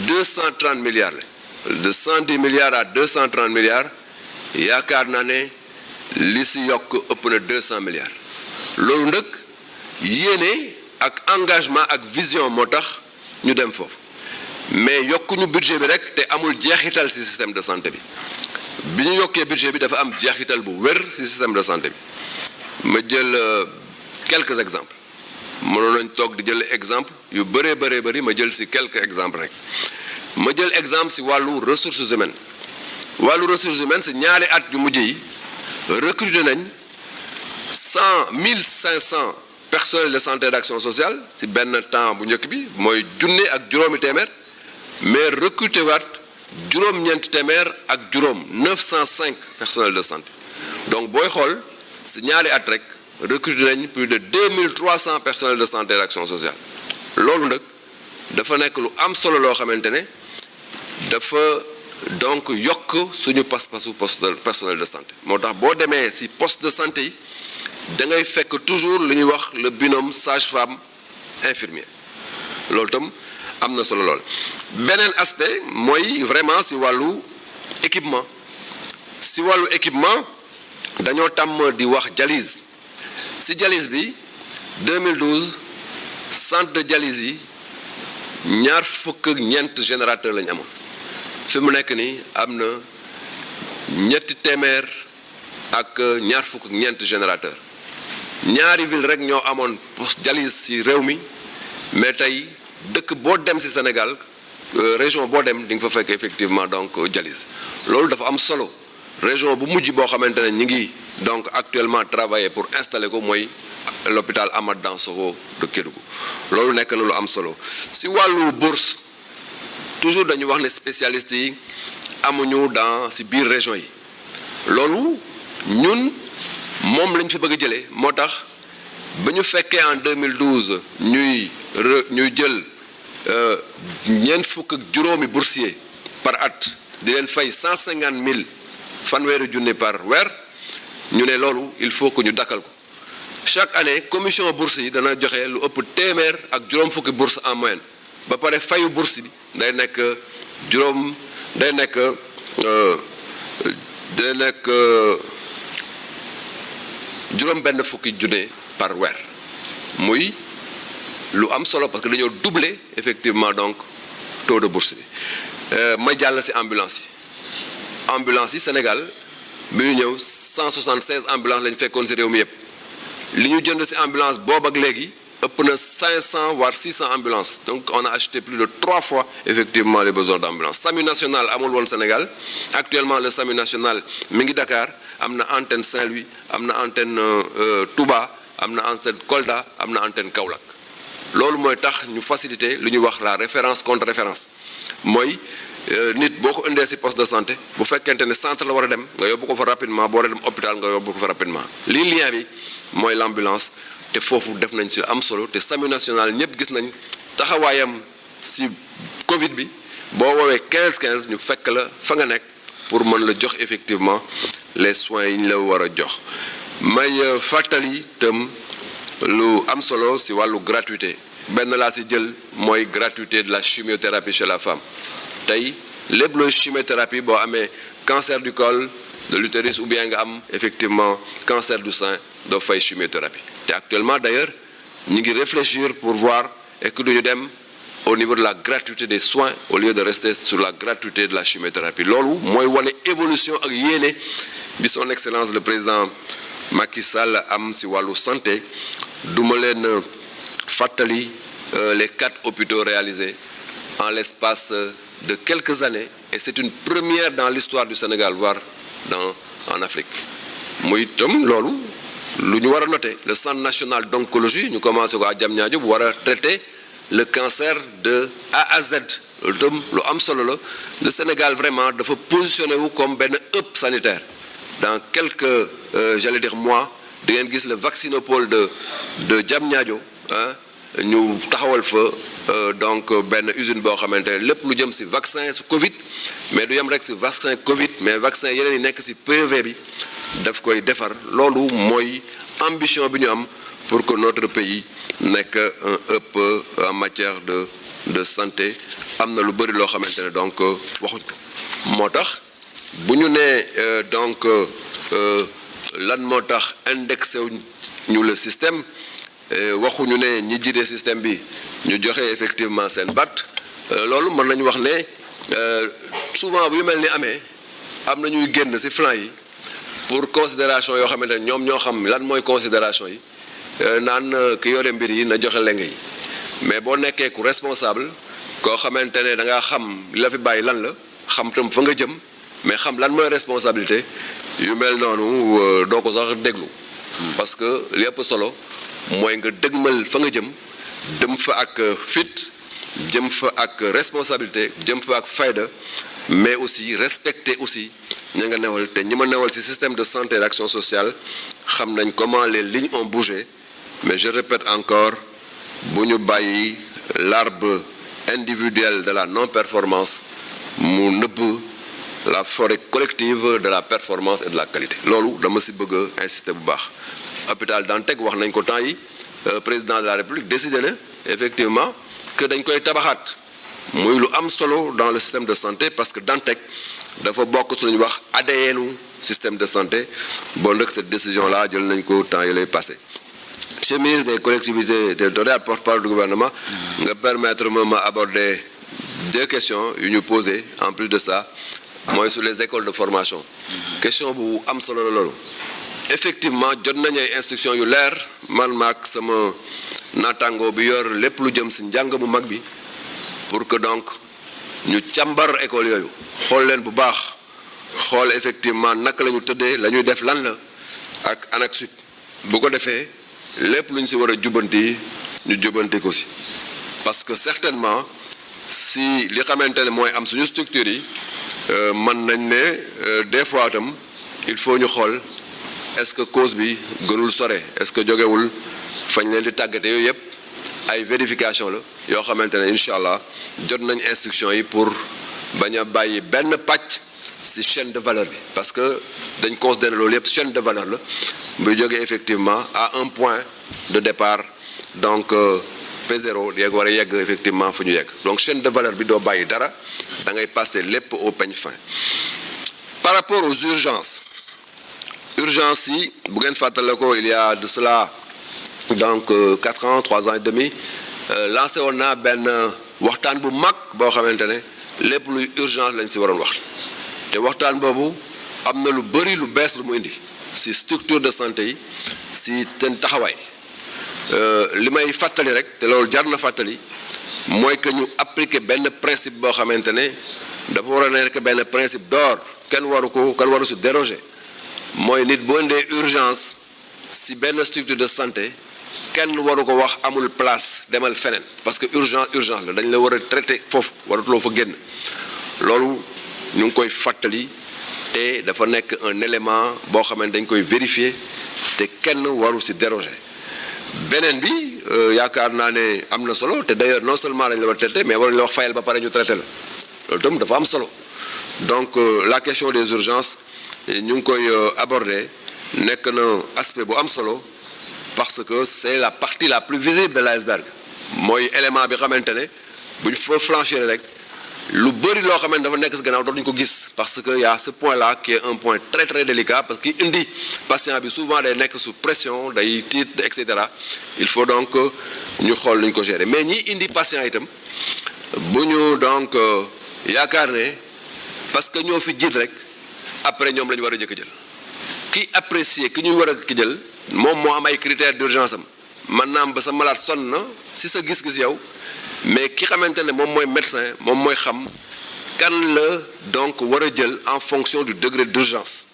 230 milliards la de 110 milliards à 230 milliards yaakaar naa ne li ci yokk ëpp na 200 milliards loolu nag yéene ak engagement ak vision moo tax ñu dem foofu mais yokkuñu budget bi rek te amul jeexital ci système de santé bi bi ñu yokkee budget bi dafa am jeexital bu wér ci système de santé bi ma jël quelques exemples mënoon nañ toog di jël exemple yu bëree ma jël ci quelques exemples rek ma jël exemple ci wàllu ressources humaines ci ñaari at yu mujj yi recruter nañ 1500 personnels de santé d'action sociale ci benn temps bu njëkk bi mooy junne ak juróomi téeméer mais recruter waat juróom-ñeenti téeméer ak juróom 905 personnels de santé donc booy xool ci ñaari at rek recruter nañ plus de 2300 personnels de santé d'action sociale loolu nag dafa nekk lu am solo loo xamante ne dafa donc yokk suñu pas-pasu personnel de santé moo tax boo demee ci poste de santé yi da ngay fekk toujours lu ñuy wax le binôme sage-femme infirmier loolu tam am na solo lool beneen aspect mooy vraiment ci wàllu équipement dañoo tàmm di wax dialyse ci dialyse bi 2012 centre de dialyse yi ñaar fukk ak ñeent générateur lañu amoon fi mu nekk nii am na ñetti téeméer ak ñaar fukk ak ñeent générateur ñaari ville rek ñoo amoon poste dialyse ci réew mi mais tey dëkk boo dem ci Sénégal région boo dem di nga fa fekk effectivement donc dialyse loolu dafa am solo région bu mujj boo xamante ne ñi ngi donc actuellement travailler pour installer ko mooy l'hôpital Amath Dansokho de Kédougou loolu nekk na lu am solo ci wàllu bourse toujours dañu wax ne spécialistes yi amuñu ci biir région yi loolu ñun moom lañ fi bëgg a jëlee moo tax ba ñu fekkee en 2012 ñuy jël ñeent fukk ak juróomi boursier par at di leen fay 150 000 fanweeri junni par weer ñu ne loolu il faut que ñu dakkal ko chaque année commission bourse yi dana joxe lu ëpp téeméer ak juróom fukki bourse en moyenne ba pare fayu bourse bi day nekk juróom benn fukki junne par weer muy lu am solo parce que dañoo doubler effectivement donc taux de bourse bi ma jàll ci ambulance yi Sénégal bi ñu ñëw 176 ambulances lañu fekkoon ci réew mi yépp li ñu jënd ci ambulance boobu ak léegi ëpp na 500 voire 600 ambulances donc on a acheté plus de 3 fois effectivement les besoins d'ambulance SAMU national amul woon Sénégal actuellement le SAMU national mi ngi Dakar am na antenne Saint-Louis am na antenne Touba am na antenne Kolda am na antenne Kaolack loolu mooy tax ñu faciliter lu ñuy wax la référence contre référence mooy nit boo ko indee ci poste de santé bu fekkente ne centre la war a dem nga yóbbu ko fa rapidement boo war a dem hôpital nga yóbbu ko fa rapidement lii lien bi mooy l'ambulance te foofu def nañ ci am solo te SAMU national ñëpp gis nañ taxawaayam ci Covid bi boo woowee 15 ñu fekk la fa nga nekk pour mën la jox effectivement les soins yi ñu la war a jox may fàttali itam lu am solo ci wàllu gratuité benn laa ci jël mooy gratuité de la chimiothérapie chez la femme tey lépp looy chimiothérapie boo amee cancer du col de l'utérus ou bien nga am effectivement cancer du sein doo fay chimiothérapie te actuellement d'ailleurs ñu ngi réfléchir pour voir et que duñu dem au niveau de la gratuité des soins au lieu de rester sur la gratuité de la chimiothérapie loolu mooy wane évolution ak yéene bi son excellence le président Macky Sall am ci wàllu santé duma leen fàttali les 4 hôpitaux réalisés en l'espace de quelques années et c'est une première dans l'histoire du Sénégal voire en Afrique muy itam loolu lu ñu war a noter le centre national d'oncologie ñu commencé ko à Diamniadio bu war a traiter le cancer de A à Z loolu itam lu am solo la le Sénégal vraiment dafa positionné wu comme benn hub sanitaire dans quelques j'allais dire mois di ngeen gis le vaccinopole de Diamniadio ñu taxawal fa donc benn usine boo xamante ne lépp lu jëm ci vaccin su Covid mais du yem rek ci vaccin Covid mais vaccin yeneen yi nekk ci PV bi daf koy defar loolu mooy ambition bi ñu am pour que notre pays nekk un hub en matière de santé am na lu bari loo xamante ne donc waxuñ ko moo tax bu ñu nee donc lan moo tax indexé ñu le système waxuñu ne ñi jiite système bi ñu joxe effectivement seen baat loolu mën nañu wax ne souvent bu yu mel ni amee am na ñuy génn ci flanc yi pour considération yoo xamante ne ñoom ñoo xam lan mooy considération yi naan ki yore mbir yi na joxe lenge yi mais boo nekkee ku responsable koo xamante ne da ngaa xam li la fi bàyyi lan la xam tam fa nga jëm mais xam lan mooy responsabilité yu mel noonu doo ko sax déglu parce que li ëpp solo mooy nga dëgmal fa nga jëm fa ak fit jëm fa ak responsabilité jëm fa ak fayda mais aussi respecter aussi ñi nga newal te ñi ma newal ci système de santé et d'action sociale xam nañ comment les lignes ont bougé mais je répète encore bu ñu bàyyi l'arbre individuel de la non-performance mu nëbb la forêt collective de la performance et de la qualité loolu dama ci bëgg a insister bu baax hôpital Dantec wax nañ ko temps yi président de la République décidé na effectivement que dañ koy tabaxaat muy lu am solo dans le système de santé parce que Dantec dafa bokk su lu ñuy wax ADN système de santé bon nag cette décision là jël nañ ko temps yi lay passé monsieur le ministre des collectivités territoriales porte-parole du gouvernement nga permettre ma aborder deux questions yu ñu posé en plus de ça mooy sur les écoles de formation question bu am solo la loolu effectivement jot nañu ay instructions yu leer man maak sama naataango bi yor lépp lu jëm ci njàng mu mag bi pour que donc ñu càmbar école yooyu xool leen bu baax xool effectivement naka la ñu tëddee la ñuy def lan la ak ANAQ-Sup bu ko defee lépp lu ñu ci war a jubanti ñu jubanti ko ci parce que certainement si li xamante ne mooy am suñu structure yi mën nañ ne des fois tam il faut ñu xool est-ce que cause bi gënul sore est-ce que jógewul fañ leen di tàggate yooyu yëpp ay vérification la yoo xamante ne incha allah jot nañ instruction yi pour bañ a bàyyi benn pàcc ci chaîne de valeur bi parce que dañ considérer loolu yëpp chaîne de valeur la bu jógee effectivement à un point de départ donc P0 di war a yegg effectivement fu ñu yegg donc chaîne de valeur bi doo bàyyi dara da ngay passer lépp au peigne fin par rapport aux urgences yi bu ngeen fàttale ko il y a de cela donc 4 ans 3 ans et demi lancé woon naa benn waxtaan bu mag boo xamante ne lépp luy urgence lañ ci waroon wax te waxtaan boobu am na lu bari lu bees lu mu indi ci structure de santé yi ci seen taxawaay li may fàttali rek te loolu jar na fàttali mooy que ñu appliquer benn principe boo xamante ne dafa war a nekk benn principe d'or kenn waru ci déroger mooy nit boo indee urgence ci benn structure de santé kenn waru ko wax amul place demal feneen parce que urgence la dañ la war a traiter foofu waratuloo fa génn loolu ñu ngi koy fàttali te dafa nekk un élément boo xam ne dañ koy vérifier te kenn waru ci déroger beneen bi yaakaar naa ne am na solo te d'ailleurs non seulement dañ la war a traiter mais waruñu la wax fayal ba pare ñu traiter la loolu tam dafa am solo donc la question des urgences ñu ngi koy aborder nekk na aspect bu am solo parce que c'est la partie la plus visible de l'iceberg mooy élément bi xamante ne bu ñu fa franchir rek lu bëri loo xamante dafa nekk ci gannaaw dootuñu ko gis parce que y a ce point là qui est un point très très délicat parce que indi patient bi souvent day nekk sous pression day tiit et cetera il faut donc ñu xool lu ñu ko gérer mais ñi indi patient itam bu ñu donc yaakaar ne parce que ñoo fi jiit rek après ñoom la ñu war a jëkk jël ki apprécier ki ñuy war a ki jël moom moo am ay critères d'urgence am man naam ba sa malade sonn na ci sa gis-gis yow mais ki xamante ne moom mooy médecin moom mooy xam kan la donc war a jël en fonction du degré d'urgence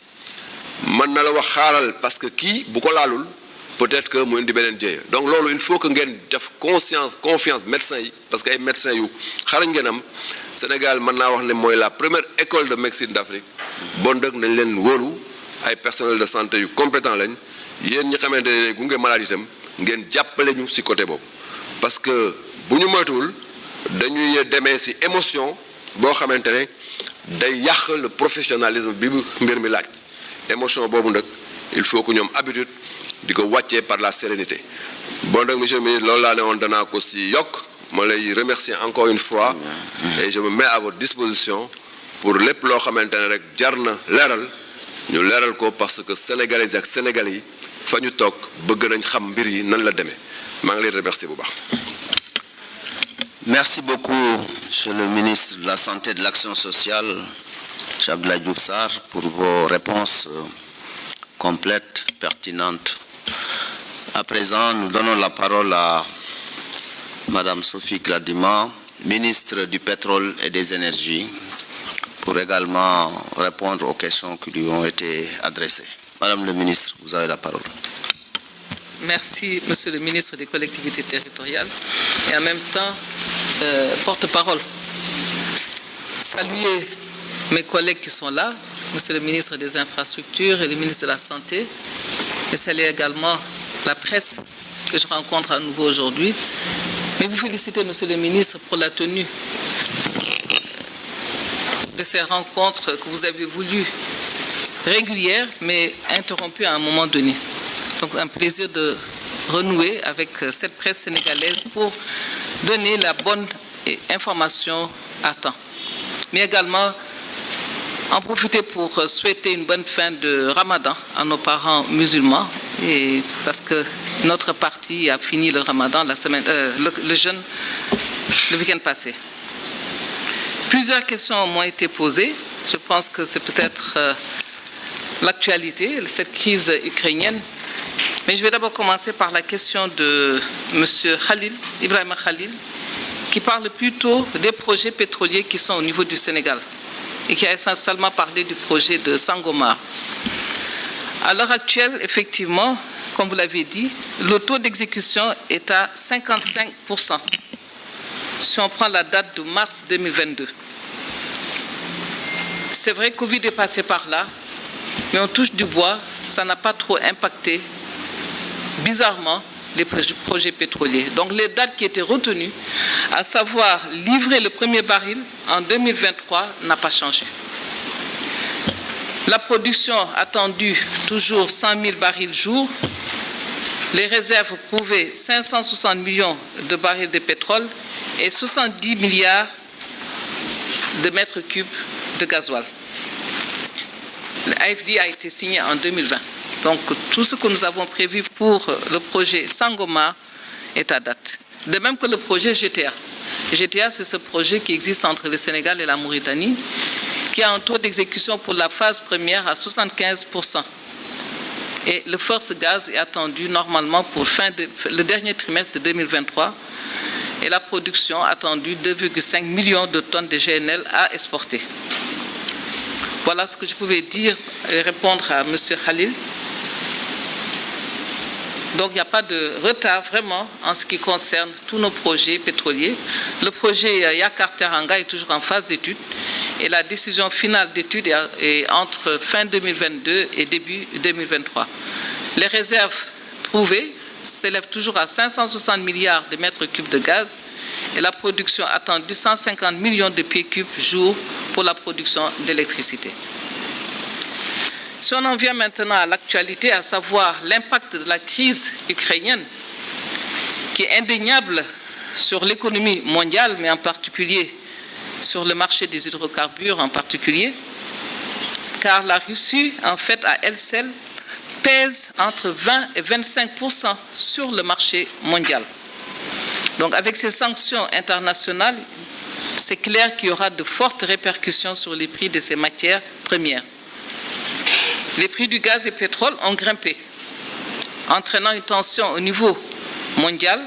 mën na la wax xaaral parce que kii bu ko laalul peut-être que mu indi beneen jéeya donc loolu il faut que ngeen def confiance médecins yi parce que ay médecins yu xarañ ngeen am Sénégal mën naa wax ne mooy la première école de médecine d'Afrique bon dëgg nañ leen wóolu ay personnel de santé yu compétent lañ yéen ñi xamante ne gunge malade itam ngeen jàppale ñu ci côté boobu parce que bu ñu moytuwul dañuy demee ci émotion boo xamante ne day yàq le professionnalisme bi mbir mi laaj émotion boobu nag il faut que ñoom habitude di ko wàccee par la sérénité bon nag monsieur le ministre loolu laa ne woon danaa ko ci yokk ma lay remercier encore une fois et je me mets à votre disposition pour lépp loo xamante ne rek jar na leeral ñu leeral ko parce que sénégalais ak sénégalais yi fa ñu toog bëgg nañ xam mbir yi nan la demee maa ngi lay remercier bu baax. Merci beaucoup. Monsieur le ministre de la Santé et de l'Action sociale, Cheikh Abdoulaye Diouf Sarr, pour vos réponses complètes, pertinentes. À présent, nous donnons la parole à Madame Sophie Gladima, ministre du Pétrole et des Énergies, pour également répondre aux questions qui lui ont été adressées. Madame le ministre, vous avez la parole. Merci, Monsieur le ministre des collectivités territoriales, et en même temps, porte-parole. Saluer mes collègues qui sont là, Monsieur le ministre des Infrastructures et le ministre de la Santé, et saluer également la presse que je rencontre à nouveau aujourd'hui. Mais vous féliciter, Monsieur le ministre, pour la tenue de ces rencontres que vous avez voulu régulières, mais interrompues à un moment donné. Donc un plaisir de renouer avec cette presse sénégalaise pour donner la bonne information à temps. Mais également en profiter pour souhaiter une bonne fin de Ramadan à nos parents musulmans, et parce que notre parti a fini le Ramadan le jeûne le week-end passé. Plusieurs questions m'ont été posées. Je pense que c'est peut-être l'actualité, cette crise ukrainienne. Mais je vais d'abord commencer par la question de M. Khalil, Ibrahim Khalil, qui parle plutôt des projets pétroliers qui sont au niveau du Sénégal et qui a essentiellement parlé du projet de Sangomar. À l'heure actuelle, effectivement, comme vous l'avez dit, le taux d'exécution est à 55%, si on prend la date de mars 2022. C'est vrai que Covid est passé par là, mais on touche du bois, ça n'a pas trop impacté, bizarrement, les projets pétroliers. Donc les dates qui étaient retenues, à savoir livrer le premier baril en 2023, n'a pas changé. La production attendue, toujours 100 000 barils jour. Les réserves prouvées, 560 millions de barils de pétrole et 70 milliards de mètres cubes de gasoil. L'AFD a été signé en 2020. Donc tout ce que nous avons prévu pour le projet Sangomar est à date. De même que le projet GTA. GTA, c'est ce projet qui existe entre le Sénégal et la Mauritanie, qui a un taux d'exécution pour la phase première à 75%. Et le first gaz est attendu normalement pour le dernier trimestre de 2023. Et la production attendue 2,5 millions de tonnes de GNL à exporter. Voilà ce que je pouvais dire et répondre à M. Khalil. Donc il n'y a pas de retard vraiment en ce qui concerne tous nos projets pétroliers. Le projet Yakar-Teranga est toujours en phase d'étude et la décision finale d'étude est entre fin 2022 et début 2023. Les réserves prouvées s'élèvent toujours à 560 milliards de mètres cubes de gaz et la production attendue 150 millions de pieds cubes jour pour la production d'électricité. Si on en vient maintenant à l'actualité, à savoir l'impact de la crise ukrainienne, qui est indéniable sur l'économie mondiale, mais en particulier sur le marché des hydrocarbures en particulier, car la Russie, en fait, à elle seule, pèse entre 20 et 25% sur le marché mondial. Donc avec ces sanctions internationales, c'est clair qu'il y aura de fortes répercussions sur les prix de ces matières premières. Les prix du gaz et pétrole ont grimpé, entraînant une tension au niveau mondial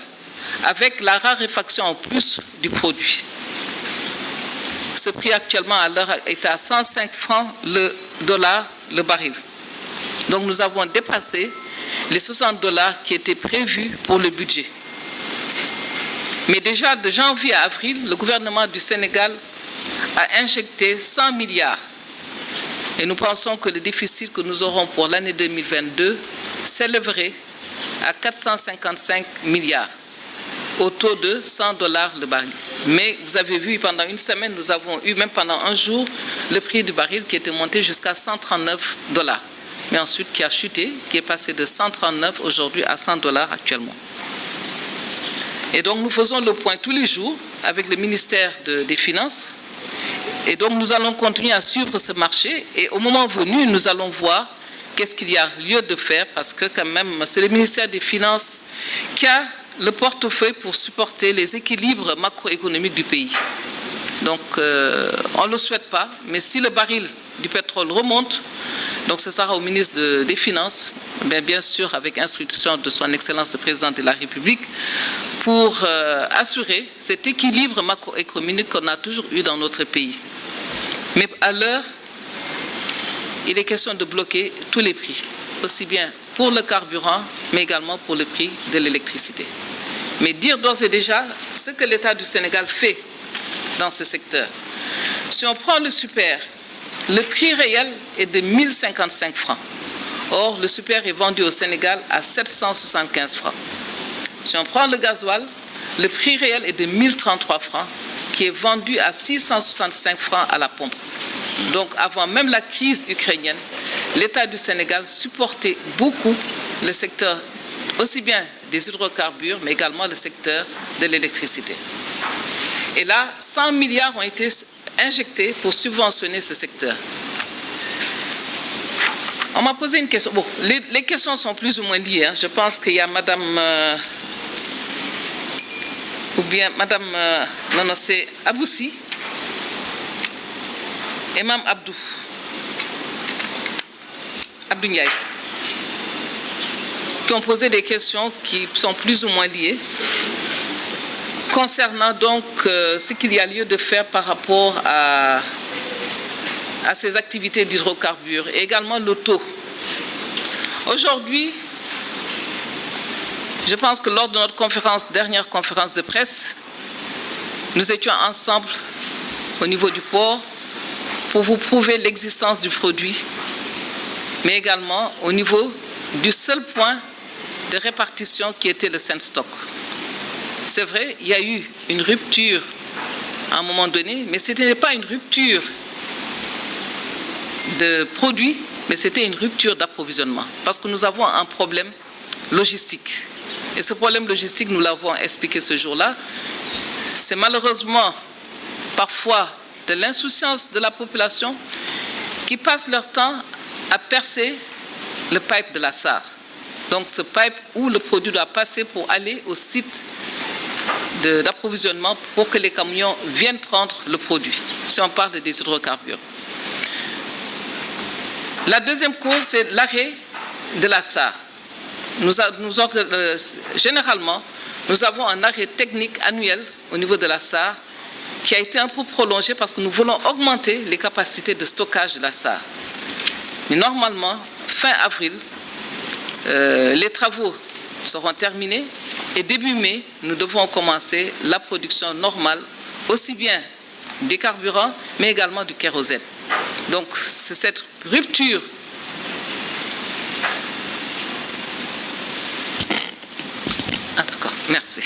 avec la raréfaction en plus du produit. Ce prix actuellement à l'heure est à 105 francs le dollar le baril. Donc nous avons dépassé les 60 $ qui étaient prévus pour le budget. Mais déjà de janvier à avril, le gouvernement du Sénégal a injecté 100 milliards. Et nous pensons que le déficit que nous aurons pour l'année 2022 s'élèverait à 455 milliards, au taux de 100 $ le baril. Mais vous avez vu, pendant une semaine, nous avons eu, même pendant un jour, le prix du baril qui était monté jusqu'à 139 $. Mais ensuite qui a chuté, qui est passé de 139 aujourd'hui à 100 $ actuellement. Et donc nous faisons le point tous les jours avec le ministère des Finances. Et donc nous allons continuer à suivre ce marché et au moment venu, nous allons voir qu'est-ce qu'il y a lieu de faire parce que quand même, c'est le ministère des Finances qui a le portefeuille pour supporter les équilibres macroéconomiques du pays. Donc, on ne le souhaite pas, mais si le baril du pétrole remonte, donc ce sera au ministre des Finances, bien sûr avec instruction de son Excellence le Président de la République, pour assurer cet équilibre macroéconomique qu'on a toujours eu dans notre pays. Mais à l'heure, il est question de bloquer tous les prix, aussi bien pour le carburant, mais également pour le prix de l'électricité. Mais dire d'ores et déjà ce que l'État du Sénégal fait dans ce secteur. Si on prend le super, le prix réel est de 1055 francs. Or, le super est vendu au Sénégal à 775 francs. Si on prend le gasoil, le prix réel est de 1033 francs, qui est vendu à 665 francs à la pompe. Donc, avant même la crise ukrainienne, l'État du Sénégal supportait beaucoup le secteur, aussi bien des hydrocarbures, mais également le secteur de l'électricité. Et là, 100 milliards ont été injectés pour subventionner ce secteur. On m'a posé une question. Bon, les questions sont plus ou moins liées. Je pense qu'il y a Madame... non, c'est Aboussi et Mme Abdou Ndiaye, qui ont posé des questions qui sont plus ou moins liées concernant donc ce qu'il y a lieu de faire par rapport à ces activités d'hydrocarbures et également le taux. Aujourd'hui, je pense que lors de notre dernière conférence de presse, nous étions ensemble au niveau du port pour vous prouver l'existence du produit, mais également au niveau du seul point de répartition qui était le Saint-Stock. C'est vrai, il y a eu une rupture à un moment donné, mais ce n'était pas une rupture de produits, mais c'était une rupture d'approvisionnement, parce que nous avons un problème logistique. Et ce problème logistique, nous l'avons expliqué ce jour-là, c'est malheureusement parfois de l'insouciance de la population qui passe leur temps à percer le pipe de la SAR. Donc ce pipe où le produit doit passer pour aller au site d'approvisionnement pour que les camions viennent prendre le produit, si on parle des hydrocarbures. La deuxième cause, c'est l'arrêt de la SAR. Généralement, nous avons un arrêt technique annuel au niveau de la SAR qui a été un peu prolongé parce que nous voulons augmenter les capacités de stockage de la SAR. Mais normalement, fin avril, les travaux seront terminés et début mai, nous devons commencer la production normale, aussi bien des carburants, mais également du kérosène. Donc, c'est cette rupture merci.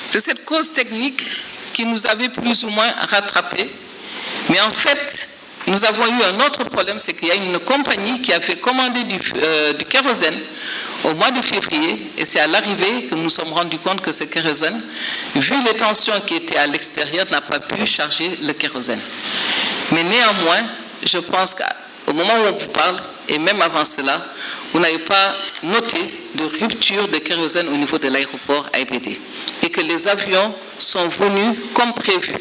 C'est cette cause technique qui nous avait plus ou moins rattrapés. Mais en fait, nous avons eu un autre problème, c'est qu'il y a une compagnie qui a fait commander du kérosène au mois de février, et c'est à l'arrivée que nous nous sommes rendus compte que ce kérosène, vu les tensions qui étaient à l'extérieur, n'a pas pu charger le kérosène. Mais néanmoins, je pense qu'au moment où on vous parle, et même avant cela, vous n'avez pas noté de rupture de kérosène au niveau de l'aéroport AIBD et que les avions sont venus comme prévu.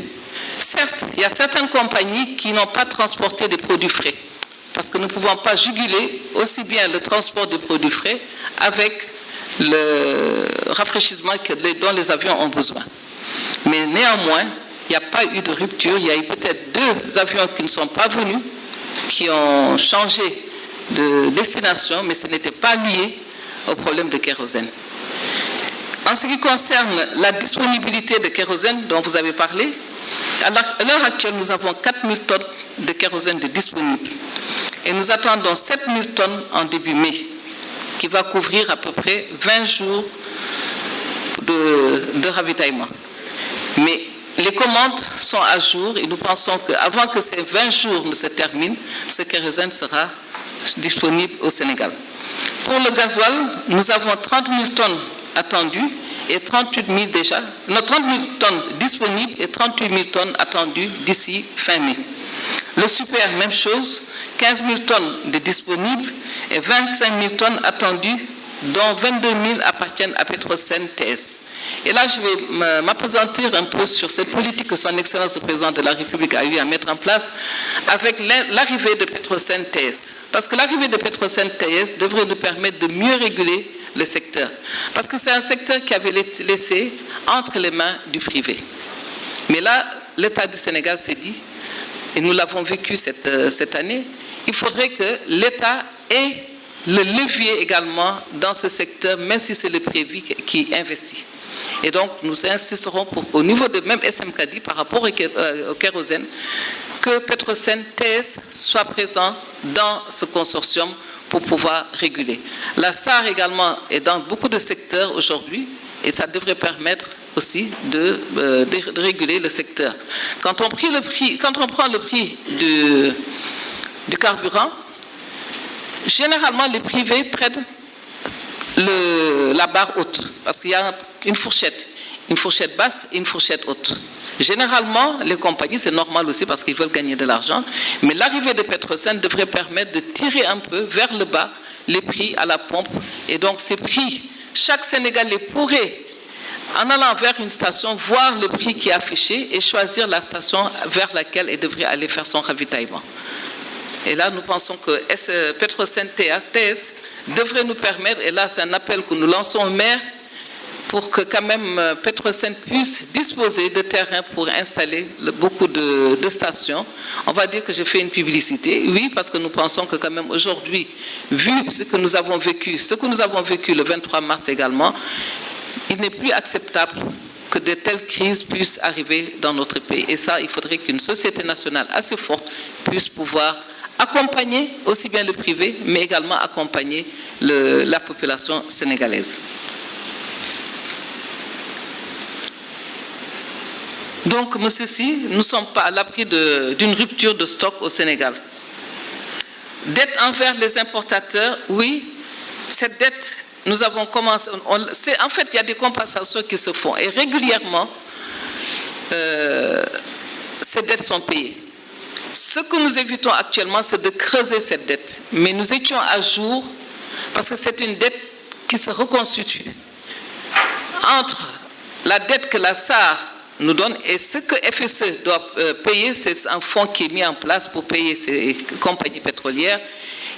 Certes, il y a certaines compagnies qui n'ont pas transporté des produits frais parce que nous ne pouvons pas juguler aussi bien le transport de produits frais avec le rafraîchissement dont les avions ont besoin. Mais néanmoins, il n'y a pas eu de rupture. Il y a eu peut-être 2 avions qui ne sont pas venus, qui ont changé de destination, mais ce n'était pas lié au problème de kérosène. En ce qui concerne la disponibilité de kérosène dont vous avez parlé, à l'heure actuelle, nous avons 4000 tonnes de kérosène de disponibles. Et nous attendons 7000 tonnes en début mai, qui va couvrir à peu près 20 jours de ravitaillement. Mais les commandes sont à jour et nous pensons qu'avant que ces 20 jours ne se terminent, ce kérosène sera disponible au Sénégal. Pour le gasoil, nous avons 30 000 tonnes attendues et 38 000 déjà, 30 000 tonnes disponibles et 38 000 tonnes attendues d'ici fin mai. Le super, même chose, 15 000 tonnes de disponibles et 25 000 tonnes attendues, dont 22 000 appartiennent à Petrosen TS. Et là, je vais m'appesantir un peu sur cette politique que son Excellence le Président de la République a eu à mettre en place avec l'arrivée de Petrosen TS. Parce que l'arrivée de Petrosen TS devrait nous permettre de mieux réguler le secteur. Parce que c'est un secteur qui avait été laissé entre les mains du privé. Mais là, l'État du Sénégal s'est dit, et nous l'avons vécu cette année, il faudrait que l'État ait le levier également dans ce secteur, même si c'est le privé qui investit. Et donc, nous insisterons au niveau de même SMKD par rapport au kérosène, que Petrosen TS soit présent dans ce consortium pour pouvoir réguler. La SAR également est dans beaucoup de secteurs aujourd'hui et ça devrait permettre aussi de réguler le secteur. Quand on prend le prix du carburant, généralement les privés prennent la barre haute parce qu'il y a une fourchette basse et une fourchette haute. Généralement, les compagnies, c'est normal aussi parce qu'ils veulent gagner de l'argent, mais l'arrivée de Petrosen devrait permettre de tirer un peu vers le bas les prix à la pompe. Et donc, ces prix, chaque Sénégalais pourrait, en allant vers une station, voir le prix qui est affiché et choisir la station vers laquelle il devrait aller faire son ravitaillement. Et là, nous pensons que Petrosen TS devrait nous permettre, et là, c'est un appel que nous lançons au maire, pour que quand même Petrosen puisse disposer de terrain pour installer beaucoup de stations. On va dire que j'ai fait une publicité, oui, parce que nous pensons que quand même aujourd'hui, vu ce que nous avons vécu le 23 mars également, il n'est plus acceptable que de telles crises puissent arriver dans notre pays. Et ça, il faudrait qu'une société nationale assez forte puisse pouvoir accompagner aussi bien le privé, mais également accompagner la population sénégalaise. Donc, monsieur Si, nous ne sommes pas à l'abri d'une rupture de stock au Sénégal. Dette envers les importateurs, oui, cette dette, nous avons commencé... En fait, il y a des compensations qui se font et régulièrement, ces dettes sont payées. Ce que nous évitons actuellement, c'est de creuser cette dette. Mais nous étions à jour parce que c'est une dette qui se reconstitue. Entre la dette que la SAR nous donne et ce que FSE doit payer, c'est un fonds qui est mis en place pour payer ces compagnies pétrolières.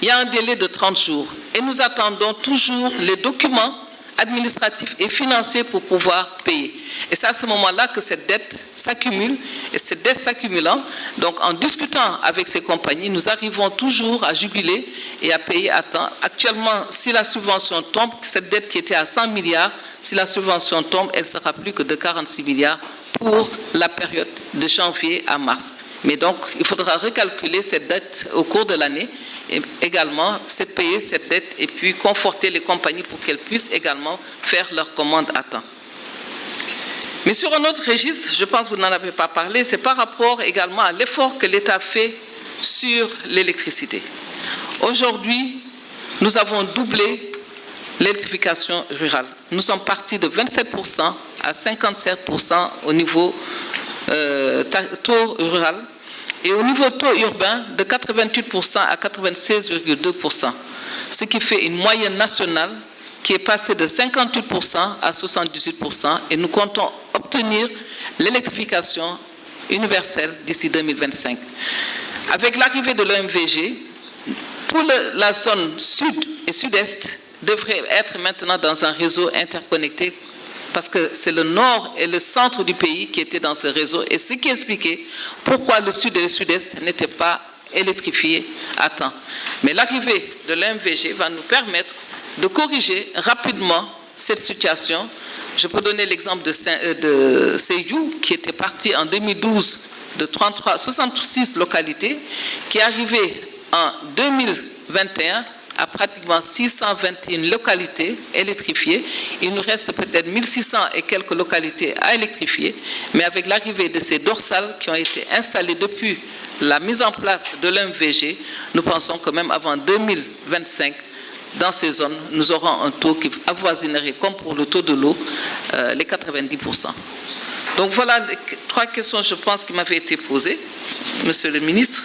Il y a un délai de 30 jours et nous attendons toujours les documents administratifs et financiers pour pouvoir payer. Et c'est à ce moment-là que cette dette s'accumule et cette dette s'accumulant, donc en discutant avec ces compagnies, nous arrivons toujours à juguler et à payer à temps. Actuellement, si la subvention tombe, cette dette qui était à 100 milliards, si la subvention tombe, elle sera plus que de 46 milliards pour la période de janvier à mars. Mais donc, il faudra recalculer cette dette au cours de l'année et également payer cette dette et puis conforter les compagnies pour qu'elles puissent également faire leurs commandes à temps. Mais sur un autre registre, je pense que vous n'en avez pas parlé, c'est par rapport également à l'effort que l'État fait sur l'électricité. Aujourd'hui, nous avons doublé l'électrification rurale. Nous sommes partis de 27% à 57% au niveau taux rural et au niveau taux urbain de 88% à 96,2%, ce qui fait une moyenne nationale qui est passée de 58% à 78% et nous comptons obtenir l'électrification universelle d'ici 2025. Avec l'arrivée de l'OMVG, pour la zone sud et sud-est devrait être maintenant dans un réseau interconnecté parce que c'est le nord et le centre du pays qui étaient dans ce réseau et ce qui expliquait pourquoi le sud et le sud-est n'étaient pas électrifiés à temps. Mais l'arrivée de l'OMVG va nous permettre de corriger rapidement cette situation. Je peux donner l'exemple de Sédhiou qui était parti en 2012 de 66 localités, qui est arrivé en 2021 à pratiquement 621 localités électrifiées. Il nous reste peut-être 1600 et quelques localités à électrifier, mais avec l'arrivée de ces dorsales qui ont été installées depuis la mise en place de l'OMVG, nous pensons que même avant 2025, dans ces zones, nous aurons un taux qui avoisinerait, comme pour le taux de l'eau, les 90%. Donc voilà les 3 questions, je pense, qui m'avaient été posées, Monsieur le ministre.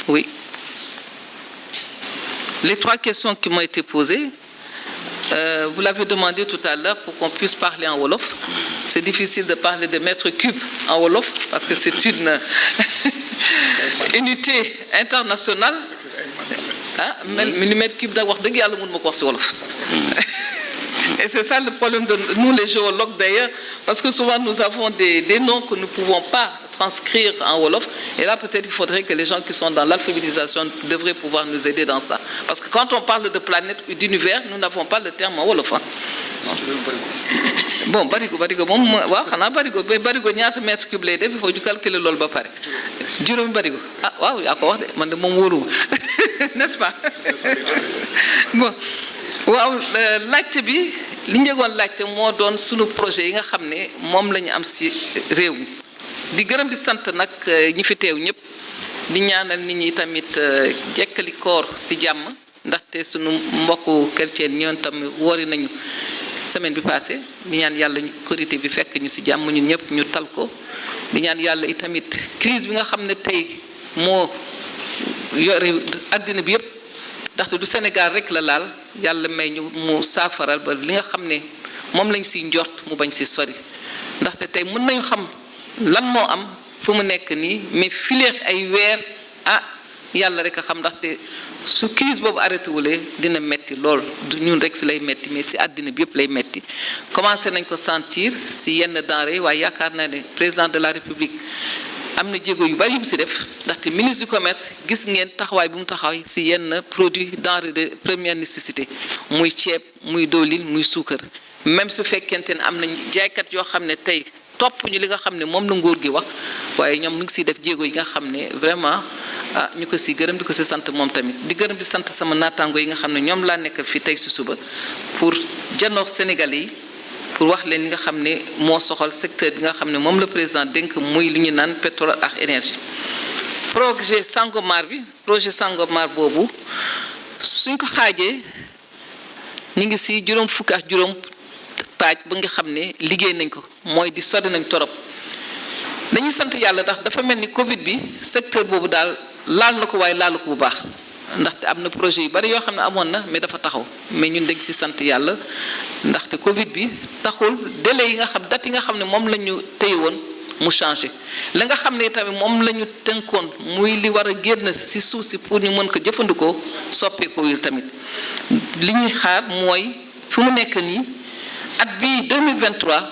Oui. Les 3 questions qui m'ont été posées. Vous l'avez demandé tout à l'heure pour qu'on puisse parler en Wolof. C'est difficile de parler de mètres cubes en Wolof parce que c'est une unité internationale. Millimètre cube d'avoir de guerre, le monde me croit sur Wolof. Et c'est ça le problème de nous, les géologues d'ailleurs, parce que souvent nous avons des noms que nous ne pouvons pas transcrire en Wolof. Et là, peut-être il faudrait que les gens qui sont dans l'alphabétisation devraient pouvoir nous aider dans ça. Parce que quand on parle de planète ou d'univers, nous n'avons pas le terme en Wolof. Hein. Bon, barigo, barigo, ñaata mètre cube lay def, il faut ñu calculer loolu ba pare. Juróomi barigo. Ah waaw, yaa ko wax de, man de moom wóoru. N'est-ce pas? Bon. waaw laajte bi li njëgoon laajte moo doon sunu projet yi nga xam ne moom la ñu am ci réew mi di gërëm di sant nag ñi fi teew ñëpp di ñaanal nit ñi tamit jekkali koor ci jàmm ndaxte sunu mbokku chrétien ñoon tamit woori nañu semaine bi passé di ñaan yàlla korité bi fekk ñu ci jàmm ñun ñëpp ñu tal ko di ñaan yàlla itamit crise bi nga xam ne tey moo yore àddina bi yëpp ndaxte du Sénégal rek la laal yàlla may ñu mu saafaral ba li nga xam ne moom lañ siy njort mu bañ si sori ndaxte tey mën nañu xam lan moo am fu mu nekk nii mais fileex ay weer yàlla rek a xam ndaxte su crise boobu arrêté wulee dina metti lool du ñun rek si lay metti mais si àddina bi yëpp lay metti commencé nañ ko sentir si yenn denrées waaye yaakaar naa ne président de la République am na jéego yu bari yu mu si def ndaxte ministre du commerce gis ngeen taxawaay bi mu taxaw si yenn produits denrées de première nécessité muy ceeb muy diwlin muy suukar même su fekkente ne am nañ jaaykat yoo xam ne tey topp ñu li nga xam ne moom la nguur gi wax waaye ñoom mu ngi siy def jéego yi nga xam ne vraiment ñu ko si gërëm di ko si sant moom tamit di gërëm di sant sama naataango yi nga xam ne ñoom laa nekkal fii tey si suba pour janox Sénégalais yi pour wax leen li nga xam ne moo soxal secteur bi nga xam ne moom la président dénk muy li ñu naan pétrole ak énergie projet Sangomar boobu suñ ko xaajee ñu ngi si juróom fukk ak juróom paaj ba nga xam ne liggéey nañ ko mooy di sori nañ torop dañuy sant yàlla ndax dafa mel ni Covid bi secteur boobu daal laal na ko waaye laalu ko bu baax ndaxte am na projet yu bari yoo xam ne amoon na mais dafa taxaw mais ñun dañ si sant yàlla ndaxte Covid bi taxul délai yi nga xam date yi nga xam ne moom la ñu téye woon mu changé la nga xam ne tamit moom la ñu tënkoon muy li war a génn si suuf si pour ñu mën ko jëfandikoo soppeeku wil tamit li ñuy xaar mooy fu mu nekk nii at bi 2023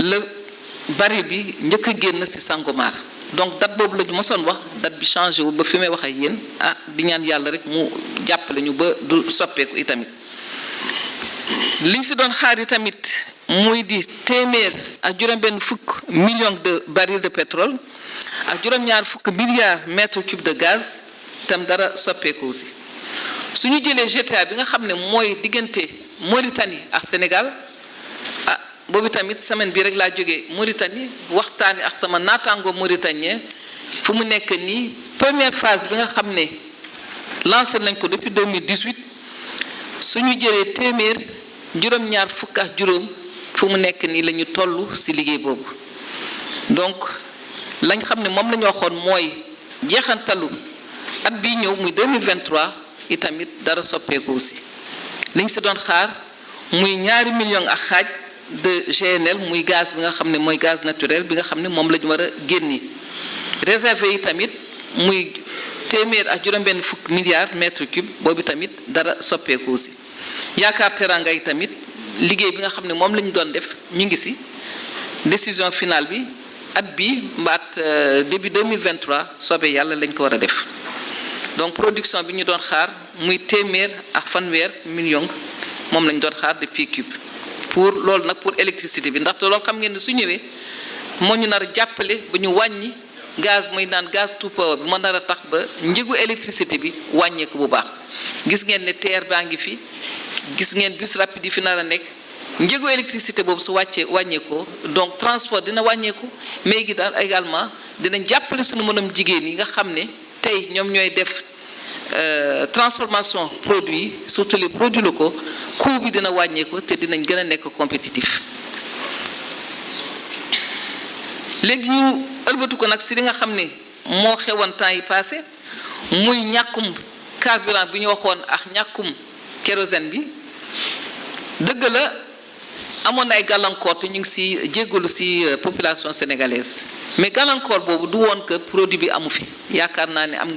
la bari bi njëkk a génn si Sangomar donc date boobu la ñu mosoon wax date bi changé wu ba fi may wax ak yéen di ñaan yàlla rek mu jàppale ñu ba du soppeeku itamit liñ si doon xaar yi tamit muy di téeméer ak juróom-benn fukk millions de barils de pétrole ak juróom-ñaar fukk milliards mètres cubes de gaz tam dara soppeeku si suñu jëlee GTA bi nga xam ne mooy diggante Mauritanie ak Sénégal boobu tamit semaine bi rek laa jógee Mauritanie waxtaani ak sama naataango mauritanien fu mu nekk nii première phase bi nga xam ne lancé nañ ko depuis 2018 suñu jëlee téeméer juróom-ñaar fukk ak juróom fu mu nekk nii la ñu toll ci liggéey boobu donc lañ xam ne moom la ñu waxoon mooy jeexantalu at bii ñëw muy 2023 itamit dara soppeeku ci liñ ci doon xaar muy 2 millions ak xaaj de GNL muy gaz bi nga xam ne mooy gaz naturel bi nga xam ne moom la ñu war a génni réservé yi tamit muy téeméer ak juróom-benn fukk milliards mètres cubes boobu tamit dara soppeeku ci yaakaar teranga yi tamit liggéey bi nga xam ne moom la ñu doon def ñu ngi ci décision finale bi at bi mbaat début 2023 soobee yàlla lañ ko war a def donc production bi ñu doon xaar muy téeméer ak fanweer millions moom lañ doon xaar de pieds cubes pour loolu nag pour électricité bi ndaxte loolu xam ngeen ne su ñëwee moo ñu nar a jàppale ba ñu wàññi gaz muy naan gaz to power bi moo nar a tax ba njëgu électricité bi wàññeeku bu baax gis ngeen ne TER baa ngi fi gis ngeen bus rapide yi fi nar a nekk njëgu électricité boobu su wàññeekoo donc transport dina wàññeeku mais gi daal également dinañ jàppale suñu mënam jigéen yi nga xam ne tey ñoom ñooy def transformation produits yi surtout les produits locaux coût bi dina wàññeeku te dinañ gën a nekk compétitif léegi ñu ëlbatu ko nag si li nga xam ne moo xewoon temps yi passé muy ñàkkum carburant bi ñu waxoon ak ñàkkum kérosène bi dëgg la amoon ay gàllankoor te ñu ngi si jéggalu si population sénégalaise mais gàllankoor boobu du woon que produit bi amu fi yaakaar naa ne am